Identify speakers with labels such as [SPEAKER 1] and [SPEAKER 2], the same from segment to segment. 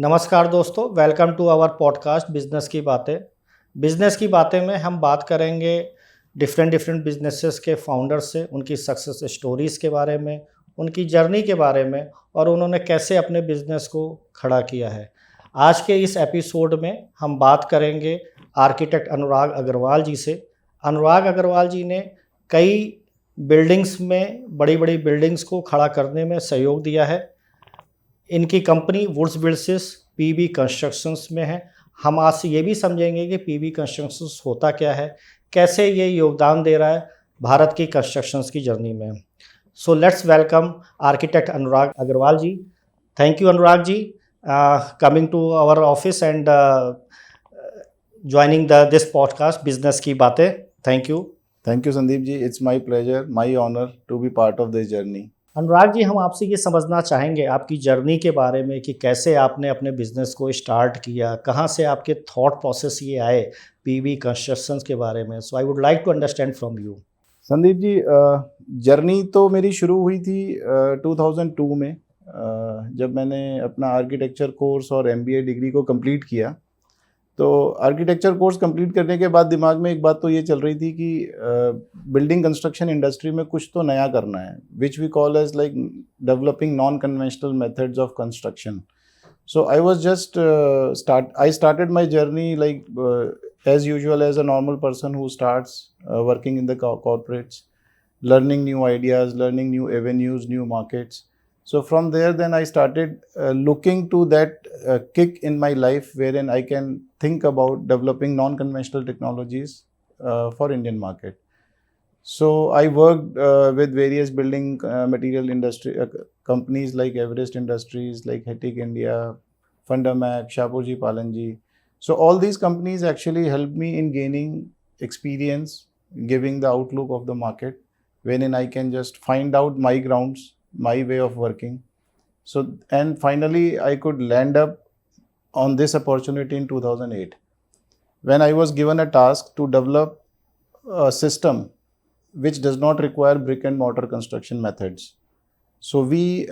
[SPEAKER 1] नमस्कार दोस्तों, welcome to our podcast business की बातें। बिज़नेस की बातें में हम बात करेंगे डिफरेंट डिफरेंट बिजनेसेस के फाउंडर्स से, उनकी सक्सेस स्टोरीज़ के बारे में, उनकी जर्नी के बारे में और उन्होंने कैसे अपने बिज़नेस को खड़ा किया है। आज के इस एपिसोड में हम बात करेंगे आर्किटेक्ट अनुराग अग्रवाल जी से। अनुराग अग्रवाल जी ने कई बिल्डिंग्स में बड़ी-बड़ी बिल्डिंग्स को खड़ा करने में सहयोग दिया है। इनकी company Woods Builders PB Constructions में है। हम आज से ये भी समझेंगे कि पीबी कंस्ट्रक्शंस होता क्या है, कैसे ये योगदान दे रहा है भारत की कंस्ट्रक्शंस की जर्नी में। So let's welcome architect Anurag Agarwal ji. Thank you Anurag ji coming to our office and joining this podcast business की बातें। Thank you.
[SPEAKER 2] Thank you, Sandeep ji. It's my pleasure, my honor to be part of this journey.
[SPEAKER 1] Anurag ji, हम आपसे ये समझना चाहेंगे आपकी journey के बारे में कि कैसे आपने अपने बिजनेस को स्टार्ट किया, कहाँ से आपके थॉट प्रोसेस ये आए पीवी कंस्ट्रक्शंस के बारे में। So I would like to understand from you.
[SPEAKER 2] Sandeep ji, journey तो मेरी शुरू हुई थी 2002 में, जब मैंने अपना आर्किटेक्चर कोर्स और एमबीए डिग्री को कंप्लीट किया। तो आर्किटेक्चर कोर्स कंप्लीट करने के बाद दिमाग में एक बात तो ये चल रही थी कि बिल्डिंग कंस्ट्रक्शन इंडस्ट्री में कुछ तो नया करना है, which we call as like developing non conventional methods of construction. So I was just I started my journey like as usual as a normal person who starts working in the corporates, learning new ideas, learning new avenues, new markets. So from there, then I started looking to that kick in my life wherein I can think about developing non-conventional technologies for Indian market. So I worked with various building material industry companies like Everest Industries, like Hetic India, Fundamac, Shapoorji Palanji. So all these companies actually helped me in gaining experience, giving the outlook of the market, wherein I can just find out my grounds, my way of working. So, and finally I could land up on this opportunity in 2008, when I was given a task to develop a system which does not require brick and mortar construction methods. So we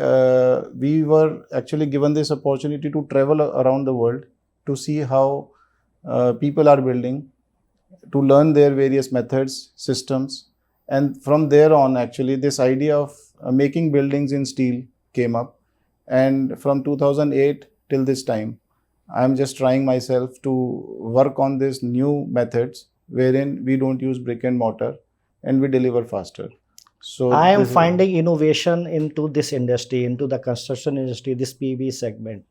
[SPEAKER 2] were actually given this opportunity to travel around the world to see how people are building, to learn their various methods, systems, and from there on actually this idea of making buildings in steel came up. And from 2008 till this time, I am just trying myself to work on these new methods wherein we don't use brick and mortar and we deliver faster. So
[SPEAKER 1] I am finding innovation into this industry, into the construction industry, this PV segment.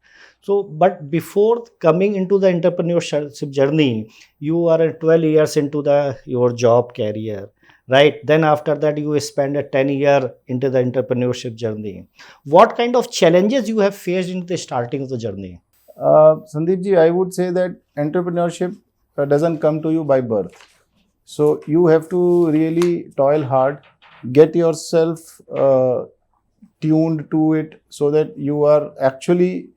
[SPEAKER 1] So, but before coming into the entrepreneurship journey, you are 12 years into your job career, right? Then after that, you spend a 10-year into the entrepreneurship journey. What kind of challenges you have faced in the starting of the journey?
[SPEAKER 2] Sandeep ji, I would say that entrepreneurship doesn't come to you by birth. So you have to really toil hard, get yourself tuned to it so that you are actually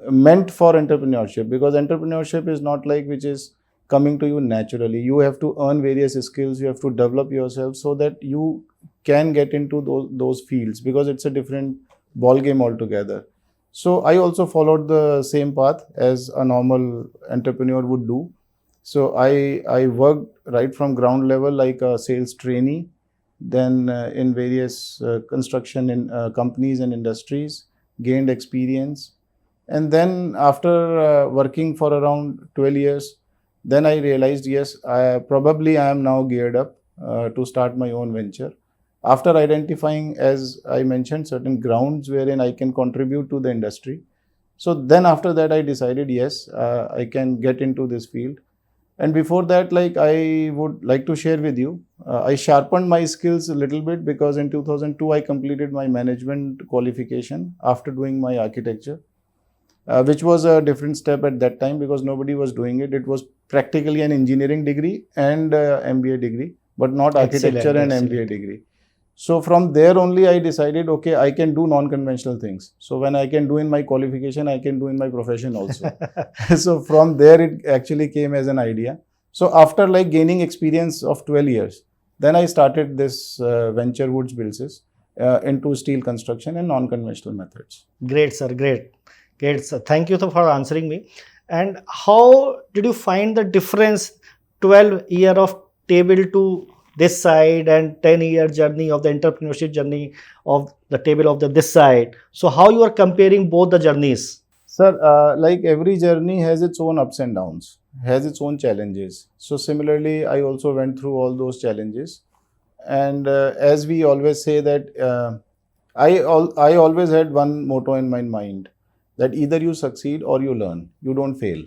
[SPEAKER 2] meant for entrepreneurship, because entrepreneurship is not like which is coming to you naturally. You have to earn various skills, you have to develop yourself so that you can get into those fields, because it's a different ball game altogether. So I also followed the same path as a normal entrepreneur would do. So I worked right from ground level like a sales trainee, then in various construction in companies and industries, gained experience. And then after working for around 12 years, then I realized, yes, I am now geared up to start my own venture. After identifying, as I mentioned, certain grounds wherein I can contribute to the industry. So then after that, I decided, yes, I can get into this field. And before that, like I would like to share with you, I sharpened my skills a little bit, because in 2002, I completed my management qualification after doing my architecture, which was a different step at that time because nobody was doing it. It was practically an engineering degree and MBA degree, but not architecture and MBA degree. So from there only I decided, okay, I can do non-conventional things. So when I can do in my qualification, I can do in my profession also. So from there it actually came as an idea. So after like gaining experience of 12 years, then I started this venture Woods Builds into steel construction and non-conventional methods.
[SPEAKER 1] Great, sir, great. Great, sir. Thank you for answering me. And how did you find the difference 12 year of table to this side and 10-year journey of the entrepreneurship journey of the table of the this side? So how you are comparing both the journeys?
[SPEAKER 2] Sir, like every journey has its own ups and downs, has its own challenges. So similarly, I also went through all those challenges. And as we always say that I always had one motto in my mind that either you succeed or you learn, you don't fail.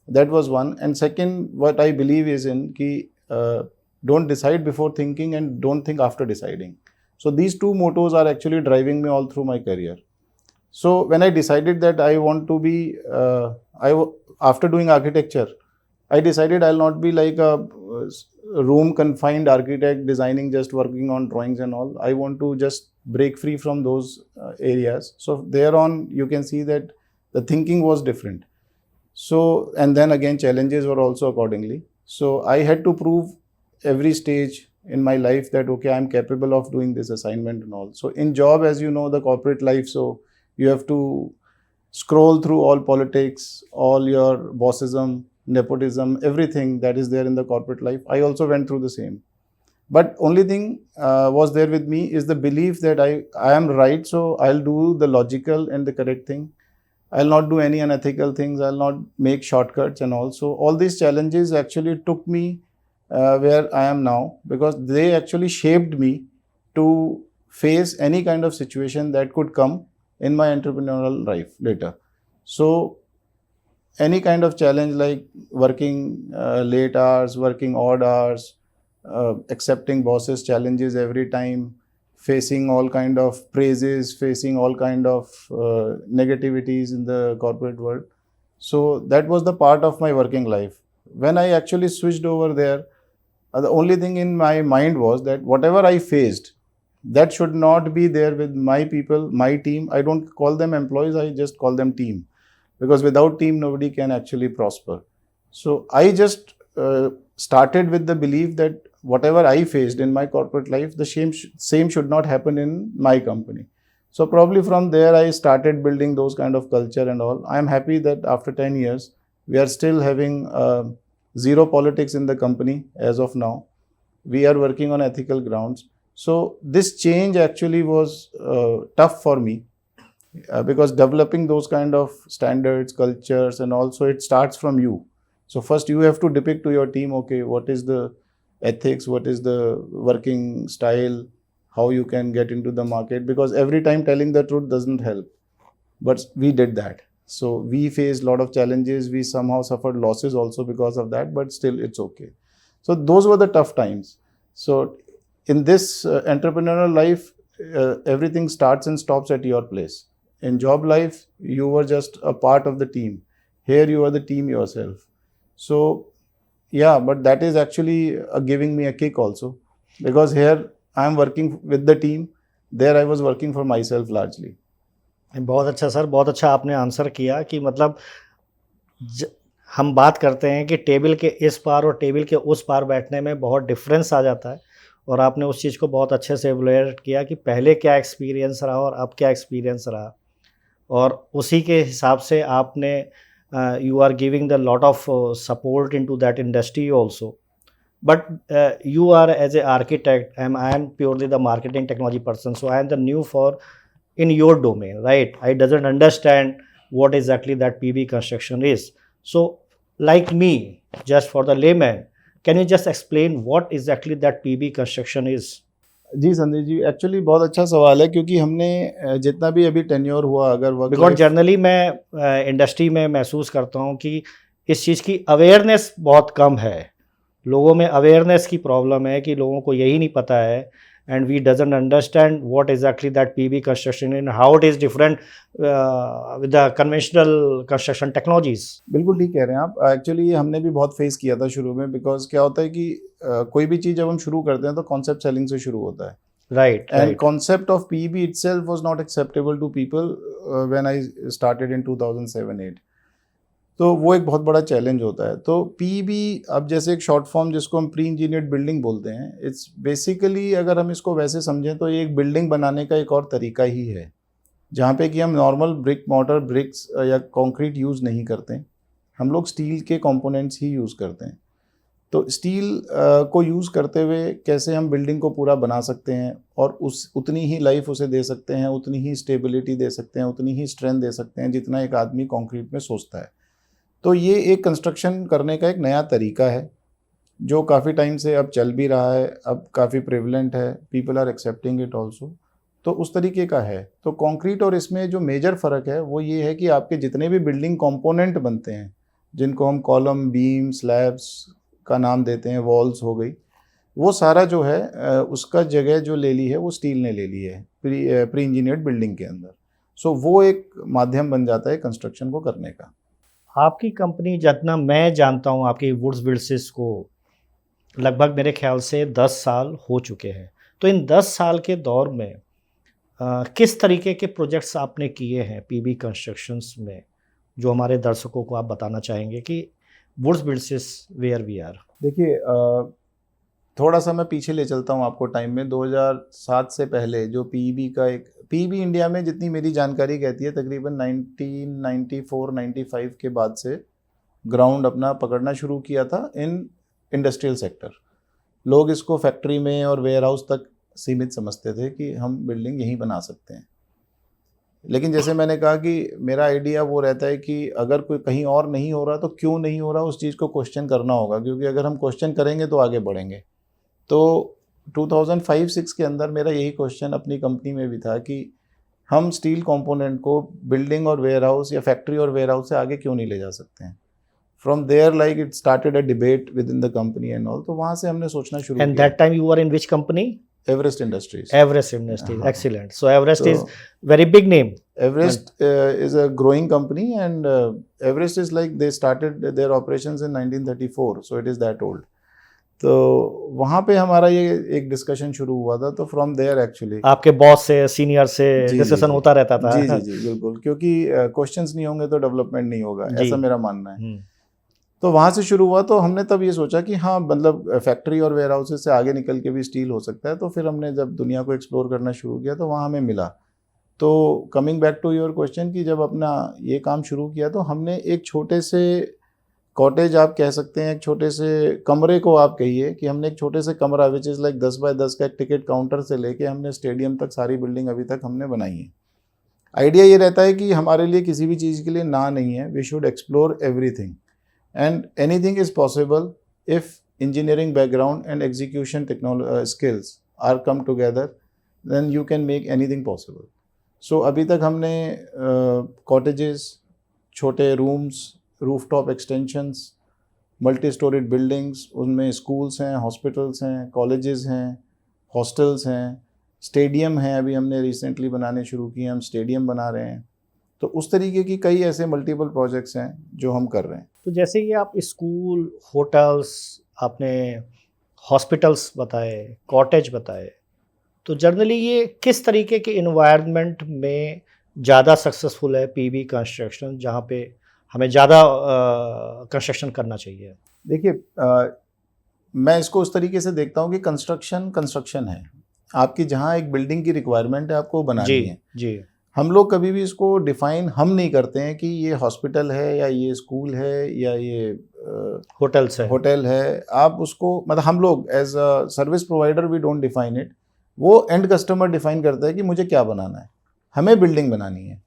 [SPEAKER 2] That was one. And second, what I believe is in ki don't decide before thinking and don't think after deciding. So these two mottos are actually driving me all through my career. So when I decided that I want to be, after doing architecture, I decided I'll not be like a room confined architect designing, just working on drawings and all. I want to just break free from those areas. So thereon, you can see that the thinking was different. So, and then again, challenges were also accordingly. So I had to prove every stage in my life that, okay, I'm capable of doing this assignment and all. So in job, as you know, the corporate life, so you have to scroll through all politics, all your bossism, nepotism, everything that is there in the corporate life. I also went through the same. But only thing was there with me is the belief that I am right, so I'll do the logical and the correct thing. I'll not do any unethical things. I'll not make shortcuts and all. So all these challenges actually took me where I am now, because they actually shaped me to face any kind of situation that could come in my entrepreneurial life later. So any kind of challenge like working late hours, working odd hours, accepting bosses' challenges every time, facing all kind of praises, facing all kind of negativities in the corporate world. So that was the part of my working life. When I actually switched over there, the only thing in my mind was that whatever I faced, that should not be there with my people, my team. I don't call them employees, I just call them team, because without team nobody can actually prosper. So I just started with the belief that whatever I faced in my corporate life, the same should not happen in my company. So probably from there I started building those kind of culture and all. I am happy that after 10 years we are still having zero politics in the company as of now. We are working on ethical grounds. So this change actually was tough for me, because developing those kind of standards, cultures, and also it starts from you. So first you have to depict to your team, okay, what is the ethics, what is the working style, how you can get into the market, because every time telling the truth doesn't help. But we did that. So we faced a lot of challenges. We somehow suffered losses also because of that, but still it's okay. So those were the tough times. So in this entrepreneurial life, everything starts and stops at your place. In job life, you were just a part of the team. Here you are the team yourself. So yeah, but that is actually giving me a kick also, because here I am working with the team. There I was working for myself largely.
[SPEAKER 1] बहुत अच्छा sir, बहुत अच्छा आपने answer किया कि मतलब हम बात करते हैं कि टेबल के इस पार और टेबल के उस पार बैठने में बहुत डिफरेंस आ जाता है, और आपने उस चीज़ को बहुत अच्छे से एवलुएट किया कि पहले क्या एक्सपीरियंस रहा और अब क्या एक्सपीरियंस रहा, और उसी के हिसाब से आपने you are giving the lot of support into that industry also. But you are as a architect, and I am purely the marketing technology person, so I am the new for in your domain, right? I doesn't understand what exactly that PB construction is. So like me, just for the layman, can you just explain what exactly that PB construction is?
[SPEAKER 2] जी Sandeep ji, actually बहुत अच्छा सवाल है, क्योंकि हमने जितना भी अभी टेन्योर हुआ, अगर
[SPEAKER 1] बिकॉज जनरली मैं इंडस्ट्री में महसूस करता हूँ कि इस चीज़ की अवेयरनेस बहुत कम है, लोगों में अवेयरनेस की प्रॉब्लम है कि लोगों को यही नहीं पता है, and we doesn't understand what exactly that PB construction and how it is different with the conventional construction technologies.
[SPEAKER 2] बिल्कुल ठीक कह रहे हैं आप. एक्चुअली ये हमने भी बहुत फेस किया था शुरू में, बिकॉज क्या होता है कि कोई भी चीज़ जब हम शुरू करते हैं तो कॉन्सेप्ट सेलिंग से शुरू होता है.
[SPEAKER 1] Right.
[SPEAKER 2] And concept of PEB itself was not acceptable to people when I started in 2007-8. तो वो एक बहुत बड़ा चैलेंज होता है. तो PEB अब जैसे एक शॉर्ट फॉर्म जिसको हम प्री इंजीनियर्ड बिल्डिंग बोलते हैं, इट्स बेसिकली अगर हम इसको वैसे समझें तो ये एक बिल्डिंग बनाने का एक और तरीका ही है, जहाँ पे कि हम नॉर्मल ब्रिक मॉर्टर ब्रिक्स या कंक्रीट यूज़ नहीं करते, हम लोग स्टील के कंपोनेंट्स ही यूज़ करते हैं। तो स्टील को यूज़ करते हुए कैसे हम बिल्डिंग को पूरा बना सकते हैं और उस उतनी ही लाइफ उसे दे सकते हैं, उतनी ही स्टेबिलिटी दे सकते हैं, उतनी ही स्ट्रेंथ दे सकते हैं जितना एक आदमी कंक्रीट में सोचता है। तो ये एक कंस्ट्रक्शन करने का एक नया तरीका है जो काफ़ी टाइम से अब चल भी रहा है, अब काफ़ी प्रेवलेंट है, people are accepting it also. तो उस तरीके का है। तो कंक्रीट और इसमें जो मेजर फ़र्क है वो ये है कि आपके जितने भी बिल्डिंग कंपोनेंट बनते हैं, जिनको हम कॉलम, बीम, स्लैब्स का नाम देते हैं, वॉल्स हो गई, वो सारा जो है उसका जगह जो ले ली है वो स्टील ने ले ली है प्री इंजीनियर्ड बिल्डिंग के अंदर। सो वो एक माध्यम बन जाता है कंस्ट्रक्शन को करने का।
[SPEAKER 1] आपकी कंपनी, जितना मैं जानता हूँ, आपकी वुड्स बिल्डर्स को लगभग मेरे ख्याल से 10 साल हो चुके हैं। तो इन 10 साल के दौर में किस तरीके के प्रोजेक्ट्स आपने किए हैं पीबी कंस्ट्रक्शंस में, जो हमारे दर्शकों को आप बताना चाहेंगे कि Woods Builders where we are?
[SPEAKER 2] देखिए, थोड़ा सा मैं पीछे ले चलता हूँ आपको टाइम में। 2007 से पहले जो पीईबी का एक पीईबी इंडिया में, जितनी मेरी जानकारी कहती है, तकरीबन 1994-95 के बाद से ग्राउंड अपना पकड़ना शुरू किया था इन इंडस्ट्रियल सेक्टर। लोग इसको फैक्ट्री में और वेयर हाउस तक सीमित समझते थे कि हम बिल्डिंग यहीं बना सकते हैं। लेकिन जैसे मैंने कहा कि मेरा आइडिया वो रहता है कि अगर कोई कहीं और नहीं हो रहा तो क्यों नहीं हो रहा, उस चीज़ को क्वेश्चन करना होगा, क्योंकि अगर हम क्वेश्चन करेंगे तो आगे बढ़ेंगे। तो 2005-06 के अंदर मेरा यही क्वेश्चन अपनी कंपनी में भी था कि हम स्टील कंपोनेंट को बिल्डिंग और वेयर हाउस या फैक्ट्री और वेयर हाउस से आगे क्यों नहीं ले जा सकते हैं। From there like it started a debate within the company and all. तो वहाँ से हमने सोचना शुरू
[SPEAKER 1] एंड
[SPEAKER 2] किया।
[SPEAKER 1] That time you are in which company?
[SPEAKER 2] Everest Industries.
[SPEAKER 1] Everest Industries,
[SPEAKER 2] हाँ।
[SPEAKER 1] Excellent. So Everest is
[SPEAKER 2] So,
[SPEAKER 1] very big name.
[SPEAKER 2] Everest is a growing company, and Everest is like they started their operations in 1934, so it is that old. तो वहाँ पे हमारा ये एक discussion शुरू हुआ था। तो फ्रॉम देयर एक्चुअली
[SPEAKER 1] आपके बॉस से, सीनियर से
[SPEAKER 2] जी
[SPEAKER 1] डिस्कशन होता रहता था?
[SPEAKER 2] जी जी जी बिल्कुल, क्योंकि क्वेश्चंस नहीं होंगे तो डेवलपमेंट नहीं होगा,
[SPEAKER 1] जी।
[SPEAKER 2] ऐसा मेरा मानना है। तो वहाँ से शुरू हुआ। तो हमने तब ये सोचा कि हाँ, मतलब फैक्ट्री और वेयर हाउसेज से आगे निकल के भी स्टील हो सकता है। तो फिर हमने जब दुनिया को एक्सप्लोर करना शुरू किया तो वहाँ हमें मिला। तो coming back to your question कि जब अपना ये काम शुरू किया तो हमने एक छोटे से कॉटेज, आप कह सकते हैं, एक छोटे से कमरे को आप कहिए कि हमने एक छोटे से कमरा विच इज़ लाइक 10 बाय 10 का एक टिकट काउंटर से लेके हमने स्टेडियम तक सारी बिल्डिंग अभी तक हमने बनाई है। आइडिया ये रहता है कि हमारे लिए किसी भी चीज़ के लिए ना नहीं है, we should explore everything and anything is possible if engineering background and execution skills are come together, then you can make anything possible. So अभी तक हमने कॉटेजेस, छोटे rooms, rooftop extensions, multi storeyed buildings, उनमें schools हैं, hospitals हैं, colleges हैं, hostels हैं, stadium हैं। अभी हमने रिसेंटली बनाने शुरू किए, हम स्टेडियम बना रहे हैं। तो उस तरीके की कई ऐसे मल्टीपल प्रोजेक्ट्स हैं जो हम कर रहे हैं।
[SPEAKER 1] तो जैसे कि आप स्कूल, होटल्स, आपने हॉस्पिटल्स बताए, कॉटेज बताए, तो जनरली ये किस तरीके के इन्वायरमेंट में ज़्यादा सक्सेसफुल है पीबी कंस्ट्रक्शन, जहाँ पे हमें ज़्यादा कंस्ट्रक्शन करना चाहिए?
[SPEAKER 2] देखिए, मैं इसको उस तरीके से देखता हूँ कि कंस्ट्रक्शन है। आपकी जहाँ एक बिल्डिंग की रिक्वायरमेंट है, आपको बनानी है।
[SPEAKER 1] जी।
[SPEAKER 2] हम लोग कभी भी इसको डिफाइन हम नहीं करते हैं कि ये हॉस्पिटल है या ये स्कूल है या ये होटल है। आप उसको, मतलब हम लोग as a service provider we don't define it. वो एंड कस्टमर डिफाइन करता है कि मुझे क्या बनाना है। हमें बिल्डिंग बनानी है,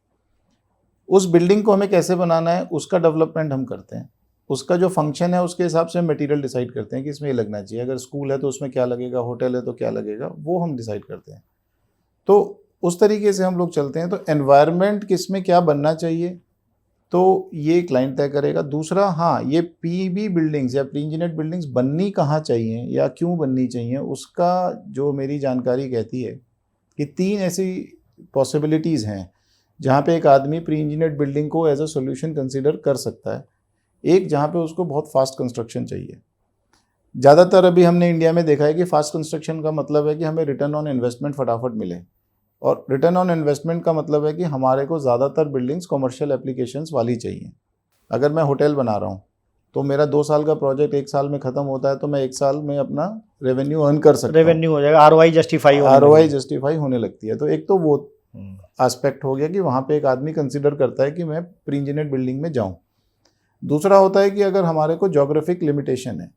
[SPEAKER 2] उस बिल्डिंग को हमें कैसे बनाना है उसका डेवलपमेंट हम करते हैं। उसका जो फंक्शन है उसके हिसाब से हम मटेरियल डिसाइड करते हैं कि इसमें ये लगना चाहिए। अगर स्कूल है तो उसमें क्या लगेगा, होटल है तो क्या लगेगा, वो हम डिसाइड करते हैं। तो उस तरीके से हम लोग चलते हैं। तो एनवायरनमेंट किस में क्या बनना चाहिए तो ये क्लाइंट तय करेगा। दूसरा, हाँ, ये पीबी बिल्डिंग्स या प्री इंजीनियर्ड बिल्डिंग्स बननी कहाँ चाहिए या क्यों बननी चाहिए, उसका जो मेरी जानकारी कहती है कि 3 ऐसी पॉसिबिलिटीज़ हैं जहाँ पे एक आदमी प्री इंजीनियर्ड बिल्डिंग को एज अ सोल्यूशन कंसीडर कर सकता है। एक, जहाँ पे उसको बहुत फास्ट कंस्ट्रक्शन चाहिए। ज़्यादातर अभी हमने इंडिया में देखा है कि फास्ट कंस्ट्रक्शन का मतलब है कि हमें रिटर्न ऑन इन्वेस्टमेंट फटाफट मिले, और रिटर्न ऑन इन्वेस्टमेंट का मतलब है कि हमारे को ज़्यादातर बिल्डिंग्स कमर्शियल एप्लीकेशंस वाली चाहिए। अगर मैं होटल बना रहा हूँ तो मेरा 2 साल का प्रोजेक्ट 1 साल में ख़त्म होता है, तो मैं 1 साल में अपना रेवेन्यू अर्न कर सकता हूँ।
[SPEAKER 1] रेवेन्यू हो जाएगा, आरओआई जस्टिफाई
[SPEAKER 2] जस्टिफाई होने लगती है। तो एक तो वो एस्पेक्ट हो गया कि वहाँ पे एक आदमी कंसिडर करता है कि मैं प्री इंजीनियर्ड बिल्डिंग में जाऊँ। दूसरा होता है कि अगर हमारे को ज्योग्राफिक लिमिटेशन है,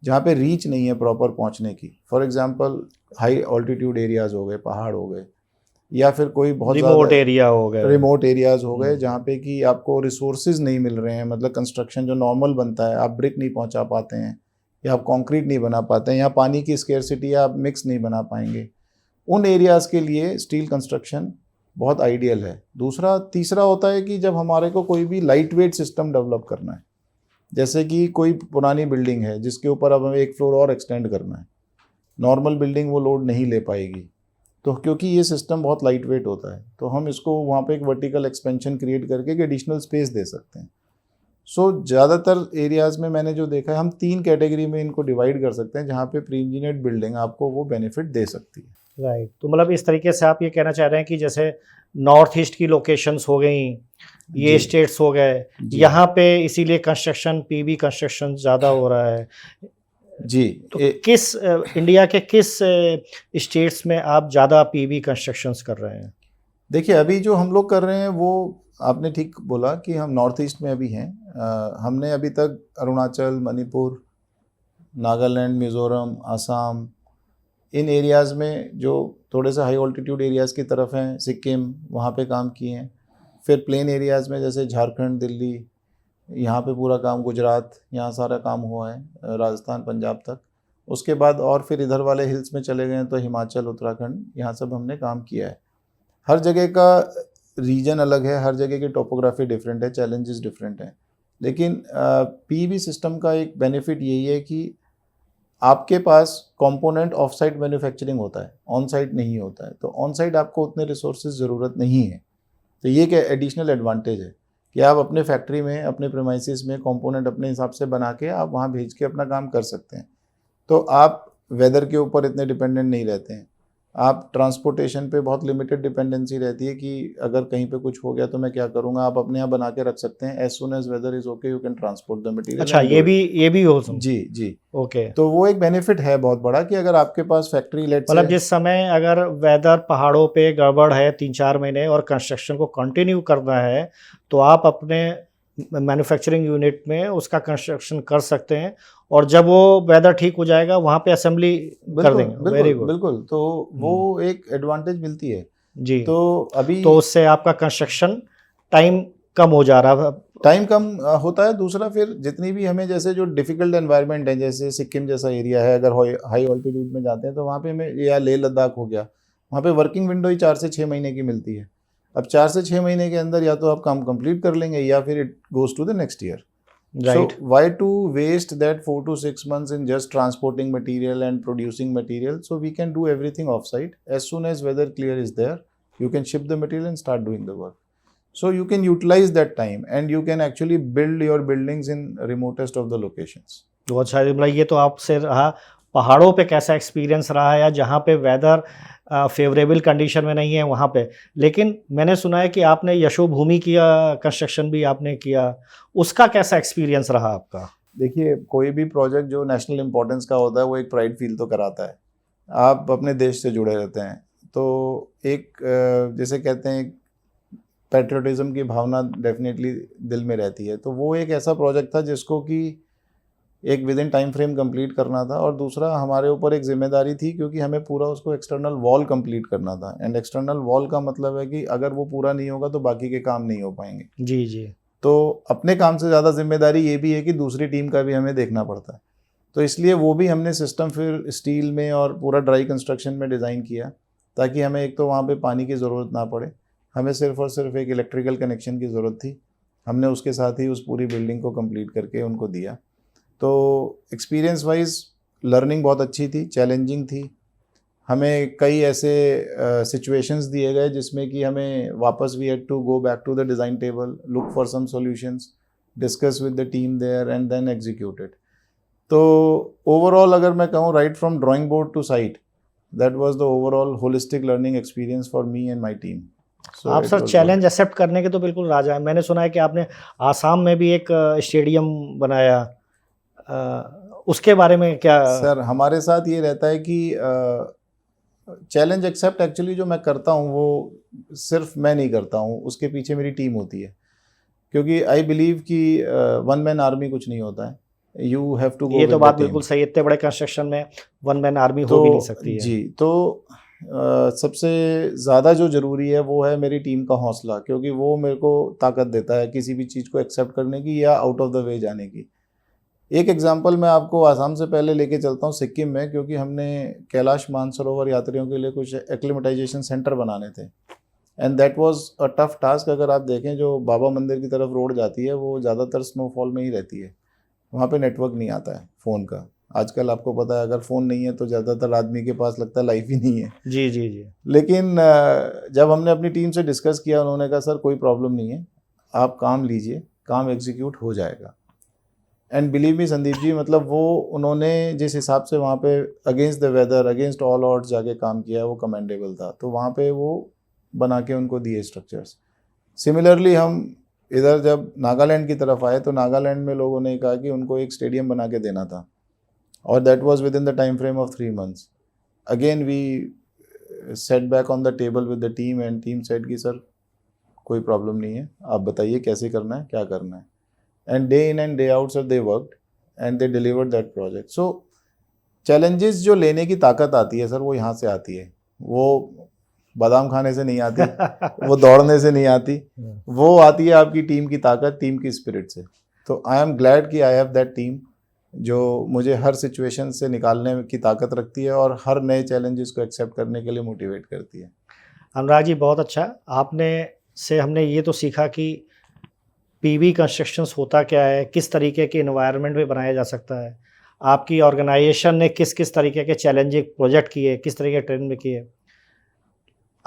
[SPEAKER 2] जहाँ पे रीच नहीं है प्रॉपर पहुँचने की, for example high altitude areas हो गए, पहाड़ हो गए, या फिर कोई बहुत
[SPEAKER 1] रिमोट एरिया हो गए,
[SPEAKER 2] रिमोट एरियाज़ हो गए जहाँ पे कि आपको रिसोर्सेज नहीं मिल रहे हैं, मतलब कंस्ट्रक्शन जो नॉर्मल बनता है आप ब्रिक नहीं पहुँचा पाते हैं, या आप कंक्रीट नहीं बना पाते हैं, या पानी की स्केर्सिटी आप मिक्स नहीं बना पाएंगे, उन एरियाज़ के लिए स्टील कंस्ट्रक्शन बहुत आइडियल है। तीसरा होता है कि जब हमारे को कोई भी लाइट वेट सिस्टम डेवलप करना है, जैसे कि कोई पुरानी बिल्डिंग है जिसके ऊपर अब हमें एक फ्लोर और एक्सटेंड करना है, नॉर्मल बिल्डिंग वो लोड नहीं ले पाएगी, तो क्योंकि ये सिस्टम बहुत लाइट वेट होता है तो हम इसको वहाँ पे एक वर्टिकल एक्सपेंशन क्रिएट करके एक एडिशनल स्पेस दे सकते हैं। सो ज़्यादातर एरियाज़ में मैंने जो देखा है, हम 3 कैटेगरी में इनको डिवाइड कर सकते हैं जहाँ पे प्री इंजीनियर्ड बिल्डिंग आपको वो बेनिफिट दे सकती है।
[SPEAKER 1] राइट। तो मतलब इस तरीके से आप ये कहना चाह रहे हैं कि जैसे नॉर्थ ईस्ट की लोकेशंस हो गई, ये
[SPEAKER 2] जी।
[SPEAKER 1] स्टेट्स हो गए, यहाँ पे इसीलिए कंस्ट्रक्शन पीवी कंस्ट्रक्शन ज़्यादा हो रहा है।
[SPEAKER 2] जी।
[SPEAKER 1] तो किस इंडिया के किस स्टेट्स में आप ज़्यादा पीवी कंस्ट्रक्शंस कर रहे हैं?
[SPEAKER 2] देखिए, अभी जो हम लोग कर रहे हैं वो आपने ठीक बोला कि हम नॉर्थ ईस्ट में अभी हैं। हमने अभी तक अरुणाचल, मणिपुर, नागालैंड, मिज़ोरम, आसाम, इन एरियाज़ में जो थोड़े से हाई ऑल्टीट्यूड एरियाज़ की तरफ हैं, सिक्किम, वहाँ पे काम किए हैं। फिर प्लेन एरियाज़ में जैसे झारखंड, दिल्ली, यहाँ पे पूरा काम, गुजरात, यहाँ सारा काम हुआ है, राजस्थान, पंजाब तक। उसके बाद और फिर इधर वाले हिल्स में चले गए हैं तो हिमाचल, उत्तराखंड, यहाँ सब हमने काम किया है। हर जगह का रीजन अलग है, हर जगह की टोपोग्राफी डिफरेंट है, चैलेंजेस डिफरेंट हैं। लेकिन पीवी सिस्टम का एक बेनिफिट यही है कि आपके पास कंपोनेंट ऑफ साइट मैन्युफैक्चरिंग होता है, ऑन साइट नहीं होता है, तो ऑन साइट आपको उतने रिसोर्सेज ज़रूरत नहीं है। तो ये एक एडिशनल एडवांटेज है कि आप अपने फैक्ट्री में, अपने प्रेमाइसिस में कंपोनेंट अपने हिसाब से बना के आप वहाँ भेज के अपना काम कर सकते हैं। तो आप वेदर के ऊपर इतने डिपेंडेंट नहीं रहते हैं। आप ट्रांसपोर्टेशन पे बहुत लिमिटेड डिपेंडेंसी रहती है कि अगर कहीं पे कुछ हो गया तो मैं क्या करूँगा, आप अपने यहाँ बना के रख सकते हैं। As soon as weather is okay, you can transport the material.
[SPEAKER 1] अच्छा, ये भी हो सकता।
[SPEAKER 2] जी, जी।
[SPEAKER 1] ओके।
[SPEAKER 2] तो वो एक बेनिफिट है बहुत बड़ा कि अगर आपके पास फैक्ट्री
[SPEAKER 1] मतलब जिस समय अगर वेदर पहाड़ों पे गड़बड़ है 3-4 महीने और कंस्ट्रक्शन को कंटिन्यू करना है, तो आप अपने मैन्युफैक्चरिंग यूनिट में उसका कंस्ट्रक्शन कर सकते हैं, और जब वो वेदर ठीक हो जाएगा वहाँ पे असेंबली कर देंगे। Very good.
[SPEAKER 2] बिल्कुल, तो वो एक एडवांटेज मिलती है
[SPEAKER 1] जी।
[SPEAKER 2] तो अभी
[SPEAKER 1] तो उससे आपका कंस्ट्रक्शन टाइम कम हो जा रहा है।
[SPEAKER 2] टाइम कम होता है। दूसरा, फिर जितनी भी हमें जैसे जो डिफ़िकल्ट एनवायरनमेंट है, जैसे सिक्किम जैसा एरिया है, अगर हाई ऑल्टीट्यूड में जाते हैं तो वहाँ पे हमें, या लेह लद्दाख हो गया, वहाँ पे वर्किंग विंडो ही 4 से 6 महीने की मिलती है। अब 4 से 6 महीने के अंदर या तो आप काम कंप्लीट कर लेंगे या फिर it goes to the next year.
[SPEAKER 1] Right.
[SPEAKER 2] So why to waste that 4 to 6 months in just transporting material and producing material? So we can do everything offsite. As soon as weather clear is there, you can ship the material and start doing the work. So you can utilize that time and you can actually build your buildings in remotest of the locations.
[SPEAKER 1] बहुत सारी, मतलब ये तो आपसे रहा पहाड़ों पे कैसा एक्सपीरियंस रहा है, या जहाँ पे वेदर फेवरेबल कंडीशन में नहीं है वहाँ पे। लेकिन मैंने सुना है कि आपने यशोभूमि किया, कंस्ट्रक्शन भी आपने किया, उसका कैसा एक्सपीरियंस रहा आपका?
[SPEAKER 2] देखिए, कोई भी प्रोजेक्ट जो नेशनल इंपॉर्टेंस का होता है वो एक प्राइड फील तो कराता है। आप अपने देश से जुड़े रहते हैं तो एक जैसे कहते हैं पैट्रियोटिज्म की भावना डेफिनेटली दिल में रहती है। तो वो एक ऐसा प्रोजेक्ट था जिसको कि एक with in time frame complete करना था, और दूसरा हमारे ऊपर एक जिम्मेदारी थी क्योंकि हमें पूरा उसको एक्सटर्नल वॉल कंप्लीट करना था। एंड एक्सटर्नल वॉल का मतलब है कि अगर वो पूरा नहीं होगा तो बाकी के काम नहीं हो पाएंगे।
[SPEAKER 1] जी जी।
[SPEAKER 2] तो अपने काम से ज़्यादा जिम्मेदारी ये भी है कि दूसरी टीम का भी हमें देखना पड़ता है। तो इसलिए वो भी हमने सिस्टम फिर स्टील में और पूरा ड्राई कंस्ट्रक्शन में डिज़ाइन किया, ताकि हमें एक तो वहाँ पे पानी की ज़रूरत ना पड़े, हमें सिर्फ और सिर्फ एक इलेक्ट्रिकल कनेक्शन की ज़रूरत थी। हमने उसके साथ ही उस पूरी बिल्डिंग को कंप्लीट करके उनको दिया। तो एक्सपीरियंस वाइज लर्निंग बहुत अच्छी थी, चैलेंजिंग थी। हमें कई ऐसे सिचुएशंस दिए गए जिसमें कि हमें वापस we had to go back to the design table, look for some solutions, discuss with the team there and then execute it. तो ओवरऑल अगर मैं कहूँ, right from drawing board to site, that was the overall holistic learning experience for me and my team.
[SPEAKER 1] आप sir challenge accept करने के तो बिल्कुल राजा हैं। मैंने सुना है कि आपने आसाम में भी एक स्टेडियम बनाया, उसके बारे में क्या?
[SPEAKER 2] सर, हमारे साथ ये रहता है कि चैलेंज एक्सेप्ट एक्चुअली जो मैं करता हूँ वो सिर्फ मैं नहीं करता हूँ, उसके पीछे मेरी टीम होती है, क्योंकि आई बिलीव कि वन मैन आर्मी कुछ नहीं होता है, यू हैव टू गो
[SPEAKER 1] ये तो
[SPEAKER 2] विद
[SPEAKER 1] बात
[SPEAKER 2] द टीम।
[SPEAKER 1] बिल्कुल सही है, इतने बड़े कंस्ट्रक्शन में वन मैन आर्मी
[SPEAKER 2] तो
[SPEAKER 1] हो भी नहीं सकती है।
[SPEAKER 2] जी, तो सबसे ज़्यादा जो ज़रूरी है वो है मेरी टीम का हौसला, क्योंकि वो मेरे को ताकत देता है किसी भी चीज़ को एक्सेप्ट करने की या आउट ऑफ द वे जाने की। एक एग्जांपल मैं आपको आसाम से पहले लेके चलता हूँ सिक्किम में, क्योंकि हमने कैलाश मानसरोवर यात्रियों के लिए कुछ एक्लिमेटाइजेशन सेंटर बनाने थे, and that was a tough task. अगर आप देखें जो बाबा मंदिर की तरफ रोड जाती है वो ज़्यादातर स्नोफॉल में ही रहती है, वहाँ पे नेटवर्क नहीं आता है फ़ोन का। आजकल आपको पता है अगर फ़ोन नहीं है तो ज़्यादातर आदमी के पास लगता है लाइफ ही नहीं है।
[SPEAKER 1] जी जी जी।
[SPEAKER 2] लेकिन जब हमने अपनी टीम से डिस्कस किया, उन्होंने कहा सर कोई प्रॉब्लम नहीं है, आप काम लीजिए, काम एग्जीक्यूट हो जाएगा। And believe me Sandeep ji, मतलब वो उन्होंने जिस हिसाब से वहाँ पे against the weather, against all odds जाके काम किया वो कमेंडेबल था। तो वहाँ पे वो बना के उनको दिए स्ट्रक्चर्स। सिमिलरली हम इधर जब नागालैंड की तरफ आए तो नागालैंड में लोगों ने कहा कि उनको एक स्टेडियम बना के देना था, और that was within the time frame of 3 months। Again we set back on the table with the team, and team said कि सर कोई प्रॉब्लम नहीं है, आप बताइए कैसे करना है, क्या करना है। And day in and day out sir they worked and they delivered that project. So challenges जो लेने की ताकत आती है सर वो यहाँ से आती है, वो बादाम खाने से नहीं आती, वो दौड़ने से नहीं आती, वो आती है आपकी टीम की ताकत, टीम की स्पिरिट से। तो आई एम ग्लैड कि आई हैव दैट टीम जो मुझे हर सिचुएशन से निकालने की ताकत रखती है और हर नए चैलेंजेस को एक्सेप्ट करने के लिए मोटिवेट करती है।
[SPEAKER 1] अनुराग जी बहुत अच्छा, आपने से हमने ये तो सीखा कि पीवी कंस्ट्रक्शंस होता क्या है, किस तरीके के इन्वायरमेंट में बनाया जा सकता है, आपकी ऑर्गेनाइजेशन ने किस किस तरीके के चैलेंजिंग प्रोजेक्ट किए, किस तरीके के ट्रेन में किए।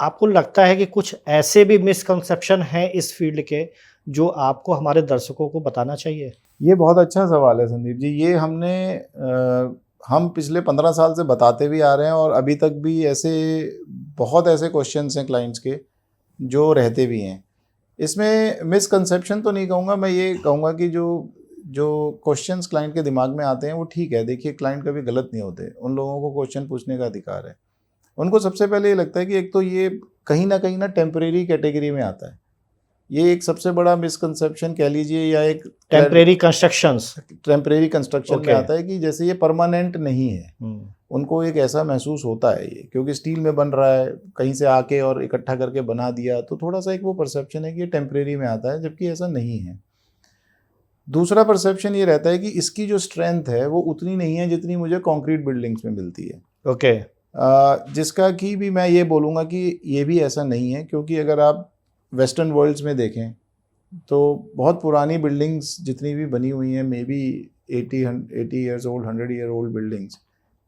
[SPEAKER 1] आपको लगता है कि कुछ ऐसे भी मिसकंसेप्शन हैं इस फील्ड के जो आपको हमारे दर्शकों को बताना चाहिए?
[SPEAKER 2] ये बहुत अच्छा सवाल है संदीप जी। ये हम पिछले 15 साल से बताते भी आ रहे हैं और अभी तक भी बहुत ऐसे क्वेश्चंस हैं क्लाइंट्स के जो रहते भी हैं। इसमें मिसकंसेप्शन तो नहीं कहूँगा, मैं ये कहूँगा कि जो क्वेश्चंस क्लाइंट के दिमाग में आते हैं वो ठीक है। देखिए क्लाइंट कभी गलत नहीं होते, उन लोगों को क्वेश्चन पूछने का अधिकार है। उनको सबसे पहले ये लगता है कि एक तो ये कहीं ना टेम्परेरी कैटेगरी में आता है। ये एक सबसे बड़ा मिसकंसेप्शन कह लीजिए, या एक
[SPEAKER 1] टेम्परेरी कंस्ट्रक्शन
[SPEAKER 2] में आता है कि जैसे ये परमानेंट नहीं है। उनको एक ऐसा महसूस होता है ये, क्योंकि स्टील में बन रहा है, कहीं से आके और इकट्ठा करके बना दिया, तो थोड़ा सा एक वो परसेप्शन है कि ये टेम्परेरी में आता है, जबकि ऐसा नहीं है। दूसरा परसेप्शन ये रहता है कि इसकी जो स्ट्रेंथ है वो उतनी नहीं है जितनी मुझे कॉन्क्रीट बिल्डिंग्स में मिलती है।
[SPEAKER 1] ओके।
[SPEAKER 2] जिसका कि भी मैं ये बोलूँगा कि ये भी ऐसा नहीं है, क्योंकि अगर आप वेस्टर्न वर्ल्ड्स में देखें तो बहुत पुरानी बिल्डिंग्स जितनी भी बनी हुई हैं, may be 80 years old, 100 year old buildings,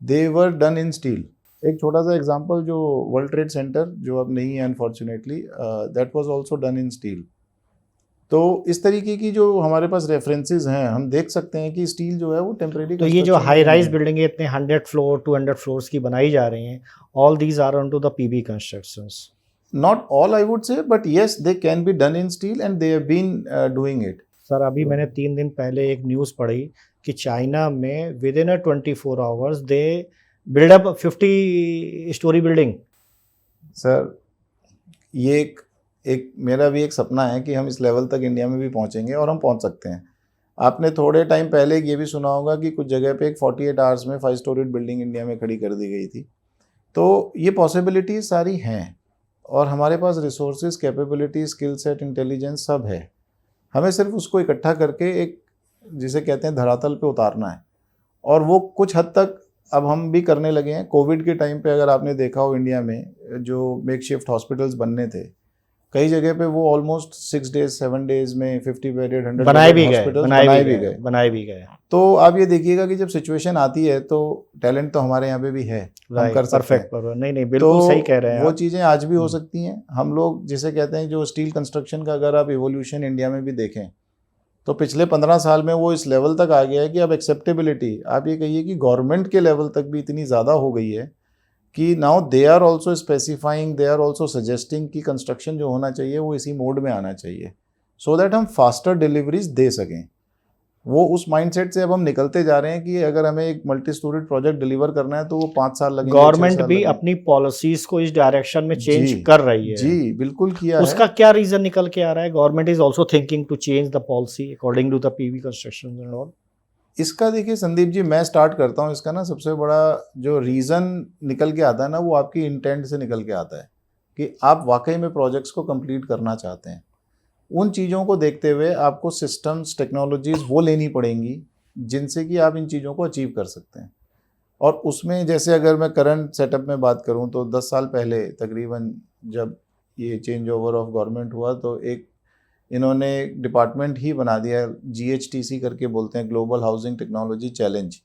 [SPEAKER 2] they were done in steel. एक छोटा सा एग्जांपल, जो वर्ल्ड ट्रेड सेंटर जो अब नहीं है unfortunately, that was also done in steel. तो इस तरीके की जो हमारे पास रेफरेंसेस हैं, हम देख सकते हैं कि स्टील जो है वो टेम्परेरी।
[SPEAKER 1] तो ये जो हाई राइज बिल्डिंग है इतने 100 फ्लोर 200 फ्लोर्स की बनाई जा रही हैं, all these are onto the PB constructions?
[SPEAKER 2] Not all I would say, but yes, they can be done in steel and they have been doing it.
[SPEAKER 1] Sir अभी मैंने 3 दिन पहले एक न्यूज़ पढ़ी कि चाइना में with in 24 hours they build up 50 story building.
[SPEAKER 2] Sir ये एक मेरा भी एक सपना है कि हम इस लेवल तक इंडिया में भी पहुंचेंगे, और हम पहुंच सकते हैं। आपने थोड़े टाइम पहले ये भी सुना होगा कि कुछ जगह पे एक 48 आवर्स में 5 स्टोरीड बिल्डिंग इंडिया में खड़ी कर दी गई थी। तो ये पॉसिबिलिटीज सारी हैं, और हमारे पास resources, capability, skill set, intelligence सब है। हमें सिर्फ उसको इकट्ठा करके एक, जिसे कहते हैं, धरातल पे उतारना है, और वो कुछ हद तक अब हम भी करने लगे हैं। कोविड के टाइम पे अगर आपने देखा हो, इंडिया में जो मेकशिफ्ट हॉस्पिटल्स बनने थे, कई जगह पे वो ऑलमोस्ट 6 डेज 7 डेज में 50 बेडेड 100
[SPEAKER 1] बनाए भी गए।
[SPEAKER 2] तो आप ये देखिएगा कि जब सिचुएशन आती है तो टैलेंट तो हमारे यहाँ पे भी है, हम कर सकते हैं।
[SPEAKER 1] नहीं बिल्कुल सही कह रहे हैं
[SPEAKER 2] वो चीज़ें आज भी हो सकती हैं। हम लोग जिसे कहते हैं, जो स्टील कंस्ट्रक्शन का अगर आप इवोल्यूशन इंडिया में भी देखें तो पिछले 15 साल में वो इस लेवल तक आ गया है कि अब एक्सेप्टेबिलिटी, आप ये कहिए कि गवर्नमेंट के लेवल तक भी इतनी ज़्यादा हो गई है कि now they are also specifying, they are also suggesting कि कंस्ट्रक्शन जो होना चाहिए वो इसी मोड में आना चाहिए, सो दैट हम फास्टर डिलीवरीज दे सकें। वो उस माइंडसेट से अब हम निकलते जा रहे हैं कि अगर हमें एक मल्टी स्टोरेज प्रोजेक्ट डिलीवर करना है तो वो 5 साल लगेंगे, 6
[SPEAKER 1] गवर्नमेंट
[SPEAKER 2] साल
[SPEAKER 1] भी
[SPEAKER 2] लगेंगे।
[SPEAKER 1] अपनी पॉलिसीज को इस डायरेक्शन में चेंज
[SPEAKER 2] जी,
[SPEAKER 1] कर रही है।
[SPEAKER 2] जी, बिल्कुल किया है।
[SPEAKER 1] उसका क्या रीजन निकल के आ रहा है? Government is also thinking to change the policy according to the PV construction and all.
[SPEAKER 2] इसका देखिए संदीप जी, मैं स्टार्ट करता हूँ इसका ना, सबसे बड़ा जो रीज़न निकल के आता है ना, वो आपकी इंटेंट से निकल के आता है कि आप वाकई में प्रोजेक्ट्स को कंप्लीट करना चाहते हैं। उन चीज़ों को देखते हुए आपको सिस्टम्स, टेक्नोलॉजीज़ वो लेनी पड़ेंगी जिनसे कि आप इन चीज़ों को अचीव कर सकते हैं। और उसमें जैसे अगर मैं करंट सेटअप में बात करूं तो 10 साल पहले तकरीबन जब ये चेंज ओवर ऑफ गवर्नमेंट हुआ तो एक इन्होंने डिपार्टमेंट ही बना दिया, GHTC करके बोलते हैं, ग्लोबल हाउसिंग टेक्नोलॉजी चैलेंज।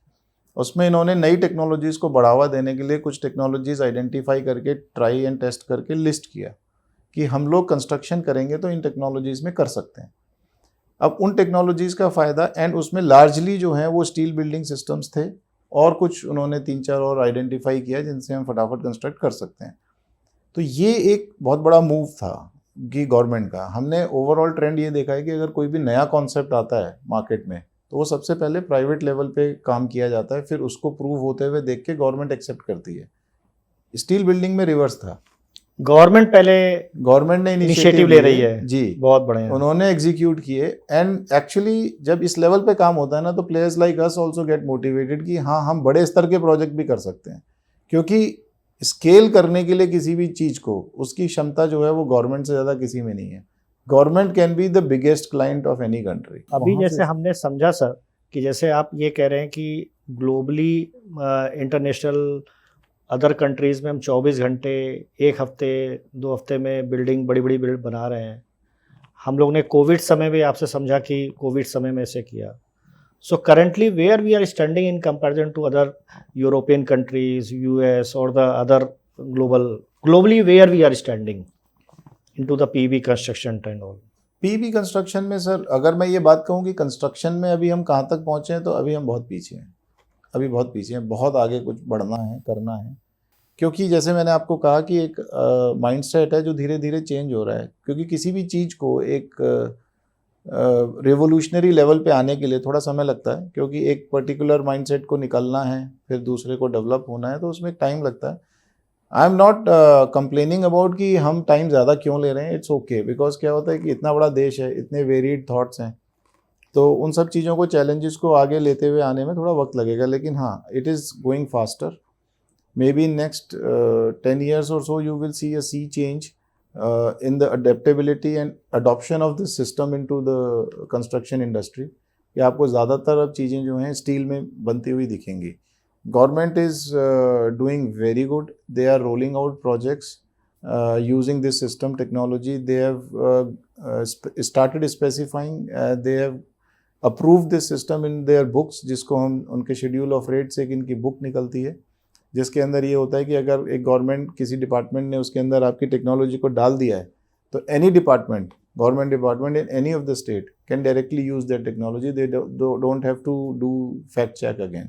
[SPEAKER 2] उसमें इन्होंने नई टेक्नोलॉजीज़ को बढ़ावा देने के लिए कुछ टेक्नोलॉजीज़ आइडेंटिफाई करके ट्राई एंड टेस्ट करके लिस्ट किया कि हम लोग कंस्ट्रक्शन करेंगे तो इन टेक्नोलॉजीज़ में कर सकते हैं। अब उन टेक्नोलॉजीज़ का फ़ायदा, एंड उसमें लार्जली जो है वो स्टील बिल्डिंग सिस्टम्स थे और कुछ उन्होंने 3-4 और आइडेंटिफाई किया जिनसे हम फटाफट कंस्ट्रक्ट कर सकते हैं। तो ये एक बहुत बड़ा मूव था कि गवर्नमेंट का। हमने ओवरऑल ट्रेंड ये देखा है कि अगर कोई भी नया कॉन्सेप्ट आता है मार्केट में तो वो सबसे पहले प्राइवेट लेवल पे काम किया जाता है, फिर उसको प्रूव होते हुए देख के गवर्नमेंट एक्सेप्ट करती है। स्टील बिल्डिंग में रिवर्स था,
[SPEAKER 1] गवर्नमेंट पहले
[SPEAKER 2] गवर्नमेंट ने
[SPEAKER 1] इनिशिएटिव ले रही है
[SPEAKER 2] जी,
[SPEAKER 1] बहुत बढ़िया।
[SPEAKER 2] उन्होंने एग्जीक्यूट किए। एंड एक्चुअली जब इस लेवल पे काम होता है ना तो players like us also get motivated कि हाँ, हम बड़े स्तर के प्रोजेक्ट भी कर सकते हैं, क्योंकि स्केल करने के लिए किसी भी चीज़ को उसकी क्षमता जो है वो गवर्नमेंट से ज़्यादा किसी में नहीं है। Government can be the biggest client of any country.
[SPEAKER 1] अभी जैसे हमने समझा सर कि जैसे आप ये कह रहे हैं कि ग्लोबली इंटरनेशनल अदर कंट्रीज़ में हम 24 घंटे, 1 हफ्ते, 2 हफ्ते में बिल्डिंग, बड़ी बड़ी बिल्ड बना रहे हैं। हम लोग ने कोविड समय भी आपसे समझा कि कोविड समय में ऐसे किया। So currently where we are standing in comparison to other European countries, US और the other globally where we are standing into the PV construction and all?
[SPEAKER 2] PV construction में सर अगर मैं ये बात कहूँ कि कंस्ट्रक्शन में अभी हम कहाँ तक पहुँचे हैं तो अभी हम बहुत पीछे हैं, अभी बहुत पीछे हैं, बहुत आगे कुछ बढ़ना है, करना है। क्योंकि जैसे मैंने आपको कहा कि एक माइंडसेट है जो धीरे धीरे चेंज हो रहा है, क्योंकि किसी भी चीज़ को एक रेवोल्यूशनरी लेवल पे आने के लिए थोड़ा समय लगता है, क्योंकि एक पर्टिकुलर माइंडसेट को निकलना है फिर दूसरे को डेवलप होना है, तो उसमें टाइम लगता है। I am not complaining about कि हम टाइम ज़्यादा क्यों ले रहे हैं, इट्स ओके, बिकॉज क्या होता है कि इतना बड़ा देश है, इतने वेरिड थॉट्स हैं, तो उन सब चीज़ों को, चैलेंजेस को आगे लेते हुए आने में थोड़ा वक्त लगेगा। लेकिन हाँ, it is going faster. Maybe in next 10 years or so, you will see a sea change in the adaptability and adoption of this system into the construction industry. कि आपको ज़्यादातर अब चीज़ें जो हैं स्टील में बनती हुई दिखेंगी। Government is doing very good. They are rolling out projects using this system technology. They have started specifying. They have approved this system in their books, जिसको हम उनके schedule of rates एक इनकी बुक निकलती है, जिसके अंदर ये होता है कि अगर एक गवर्नमेंट किसी डिपार्टमेंट ने उसके अंदर आपकी टेक्नोलॉजी को डाल दिया है तो any department, government department in any of the state can directly use that technology. They don't have to do fact check again.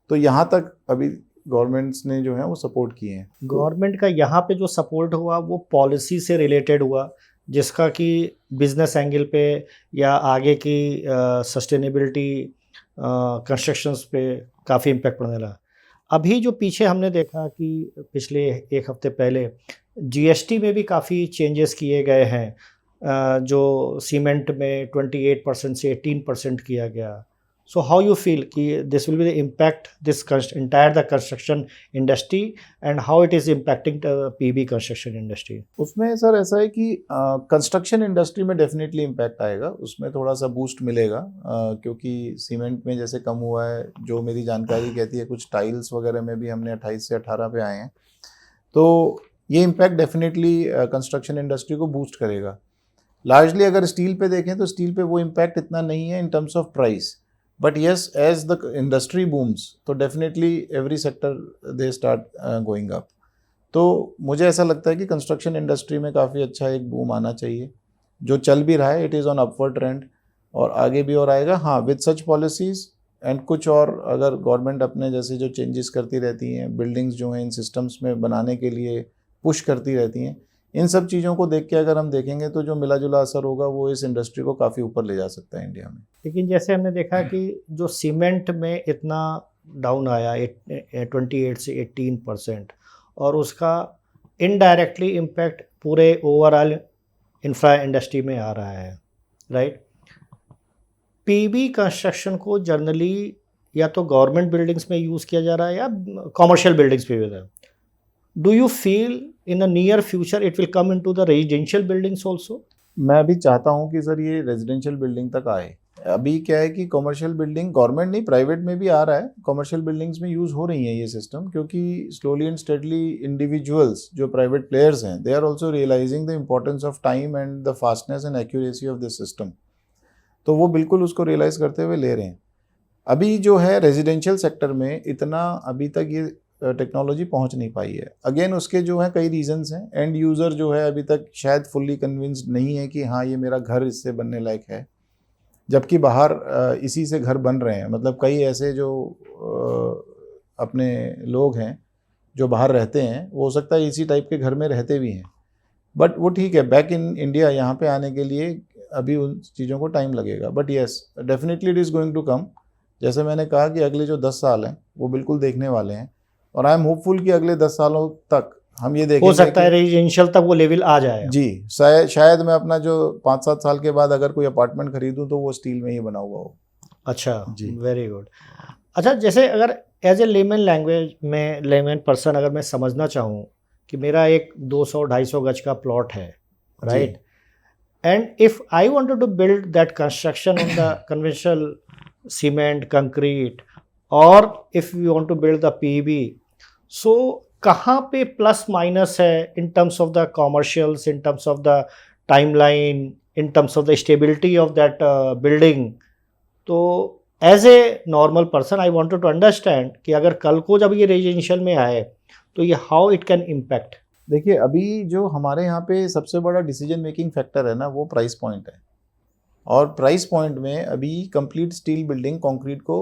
[SPEAKER 2] तो यहाँ तक अभी गवर्नमेंट्स ने जो है वो सपोर्ट किए हैं।
[SPEAKER 1] गवर्नमेंट का यहाँ पे जो सपोर्ट हुआ वो पॉलिसी से रिलेटेड हुआ, जिसका कि बिजनेस एंगल पे या आगे की सस्टेनेबिलिटी कंस्ट्रक्शंस पे काफ़ी इम्पैक्ट पड़ने लगा। अभी जो पीछे हमने देखा कि पिछले 1 हफ्ते पहले GST में भी काफ़ी चेंजेस किए गए हैं, जो सीमेंट में 28% से 18% किया गया। सो हाउ यू फील कि this will be the impact this entire the construction industry and how it is impacting the PV construction industry?
[SPEAKER 2] उसमें सर ऐसा है कि कंस्ट्रक्शन इंडस्ट्री में डेफिनेटली इम्पैक्ट आएगा, उसमें थोड़ा सा बूस्ट मिलेगा, क्योंकि सीमेंट में जैसे कम हुआ है, जो मेरी जानकारी कहती है कुछ टाइल्स वगैरह में भी हमने 28 से 18 पे आए हैं, तो ये इम्पैक्ट डेफिनेटली कंस्ट्रक्शन इंडस्ट्री को बूस्ट करेगा। लार्जली अगर स्टील पे देखें तो स्टील पे वो इम्पैक्ट इतना नहीं है in terms of price, but yes as the industry booms तो definitely every sector they start going up. तो मुझे ऐसा लगता है कि कंस्ट्रक्शन इंडस्ट्री में काफ़ी अच्छा एक बूम आना चाहिए, जो चल भी रहा है, it is on upward trend और आगे भी और आएगा। हाँ, विद सच पॉलिसीज़ एंड कुछ और अगर गवर्नमेंट अपने जैसे जो चेंजेस करती रहती हैं, बिल्डिंग्स जो हैं इन सिस्टम्स में बनाने के लिए पुश करती रहती हैं, इन सब चीज़ों को देख के अगर हम देखेंगे तो जो मिला जुला असर होगा वो इस इंडस्ट्री को काफ़ी ऊपर ले जा सकता है इंडिया में।
[SPEAKER 1] लेकिन जैसे हमने देखा कि जो सीमेंट में इतना डाउन आया 28 से 18%, और उसका इनडायरेक्टली इम्पैक्ट पूरे ओवरऑल इंफ्रा इंडस्ट्री में आ रहा है, राइट। पीबी कंस्ट्रक्शन को जनरली या तो गवर्नमेंट बिल्डिंग्स में यूज़ किया जा रहा है या कॉमर्शियल बिल्डिंग्स पे भी होता है। Do you feel in a near future it will come into the residential buildings also?
[SPEAKER 2] मैं भी चाहता हूँ कि सर ये रेजिडेंशियल बिल्डिंग तक आए। अभी क्या है कि कमर्शियल बिल्डिंग गवर्नमेंट नहीं प्राइवेट में भी आ रहा है, कमर्शियल बिल्डिंग्स में यूज़ हो रही है ये सिस्टम, क्योंकि स्लोली एंड स्टेडली इंडिविजुअल्स जो प्राइवेट प्लेयर्स हैं they are also realizing the importance of time and the fastness and accuracy of this system. तो वो बिल्कुल उसको रियलाइज़ करते हुए ले रहे हैं। अभी जो है रेजिडेंशियल सेक्टर में इतना अभी तक ये टेक्नोलॉजी पहुंच नहीं पाई है। अगेन उसके जो है कई रीजंस हैं। एंड यूज़र जो है अभी तक शायद फुल्ली कन्विंस्ड नहीं है कि हाँ ये मेरा घर इससे बनने लायक है, जबकि बाहर इसी से घर बन रहे हैं। मतलब कई ऐसे जो अपने लोग हैं जो बाहर रहते हैं, वो हो सकता है इसी टाइप के घर में रहते भी हैं, बट वो ठीक है, बैक इन इंडिया यहाँ पे आने के लिए अभी उन चीज़ों को टाइम लगेगा। But yes definitely it is going to come. जैसे मैंने कहा कि अगले जो 10 साल हैं वो बिल्कुल देखने वाले हैं, और आई एम होपफुल कि अगले 10 सालों तक हम ये देखेंगे।
[SPEAKER 1] हो सकता है रेजिडेंशियल तक वो लेवल आ जाए।
[SPEAKER 2] जी, शायद मैं अपना जो 5-7 साल के बाद अगर कोई अपार्टमेंट खरीदूं तो वो स्टील में ही बना हुआ हो।
[SPEAKER 1] अच्छा
[SPEAKER 2] जी,
[SPEAKER 1] वेरी गुड। अच्छा, जैसे अगर एज ए लेमन लैंग्वेज में, लेमन पर्सन अगर मैं समझना चाहूँ कि मेरा एक 200-250 गज का प्लॉट है, right, and if I wanted to build that construction on the conventional cement concrete, और if we want to build the PB, so कहाँ पे प्लस माइनस है in terms of the commercials, in terms of the timeline, in terms of the stability of that building? तो as a normal person I wanted to understand कि अगर कल को जब ये रेजिडेंशियल में आए तो ये हाउ इट कैन इम्पैक्ट।
[SPEAKER 2] देखिए अभी जो हमारे यहाँ पे सबसे बड़ा डिसीजन मेकिंग फैक्टर है ना, वो प्राइस पॉइंट है। और प्राइस पॉइंट में अभी कंप्लीट स्टील बिल्डिंग कंक्रीट को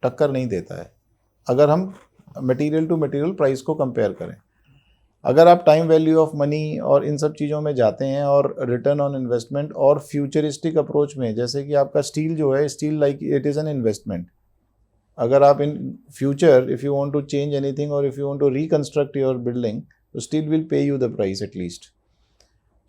[SPEAKER 2] टक्कर नहीं देता है, अगर हम मटेरियल टू मटेरियल प्राइस को कंपेयर करें। अगर आप टाइम वैल्यू ऑफ मनी और इन सब चीज़ों में जाते हैं और रिटर्न ऑन इन्वेस्टमेंट और फ्यूचरिस्टिक अप्रोच में, जैसे कि आपका स्टील जो है, steel like it is an investment. अगर आप in future if you want to change anything और if you want to reconstruct your building, तो steel will pay you the price at least.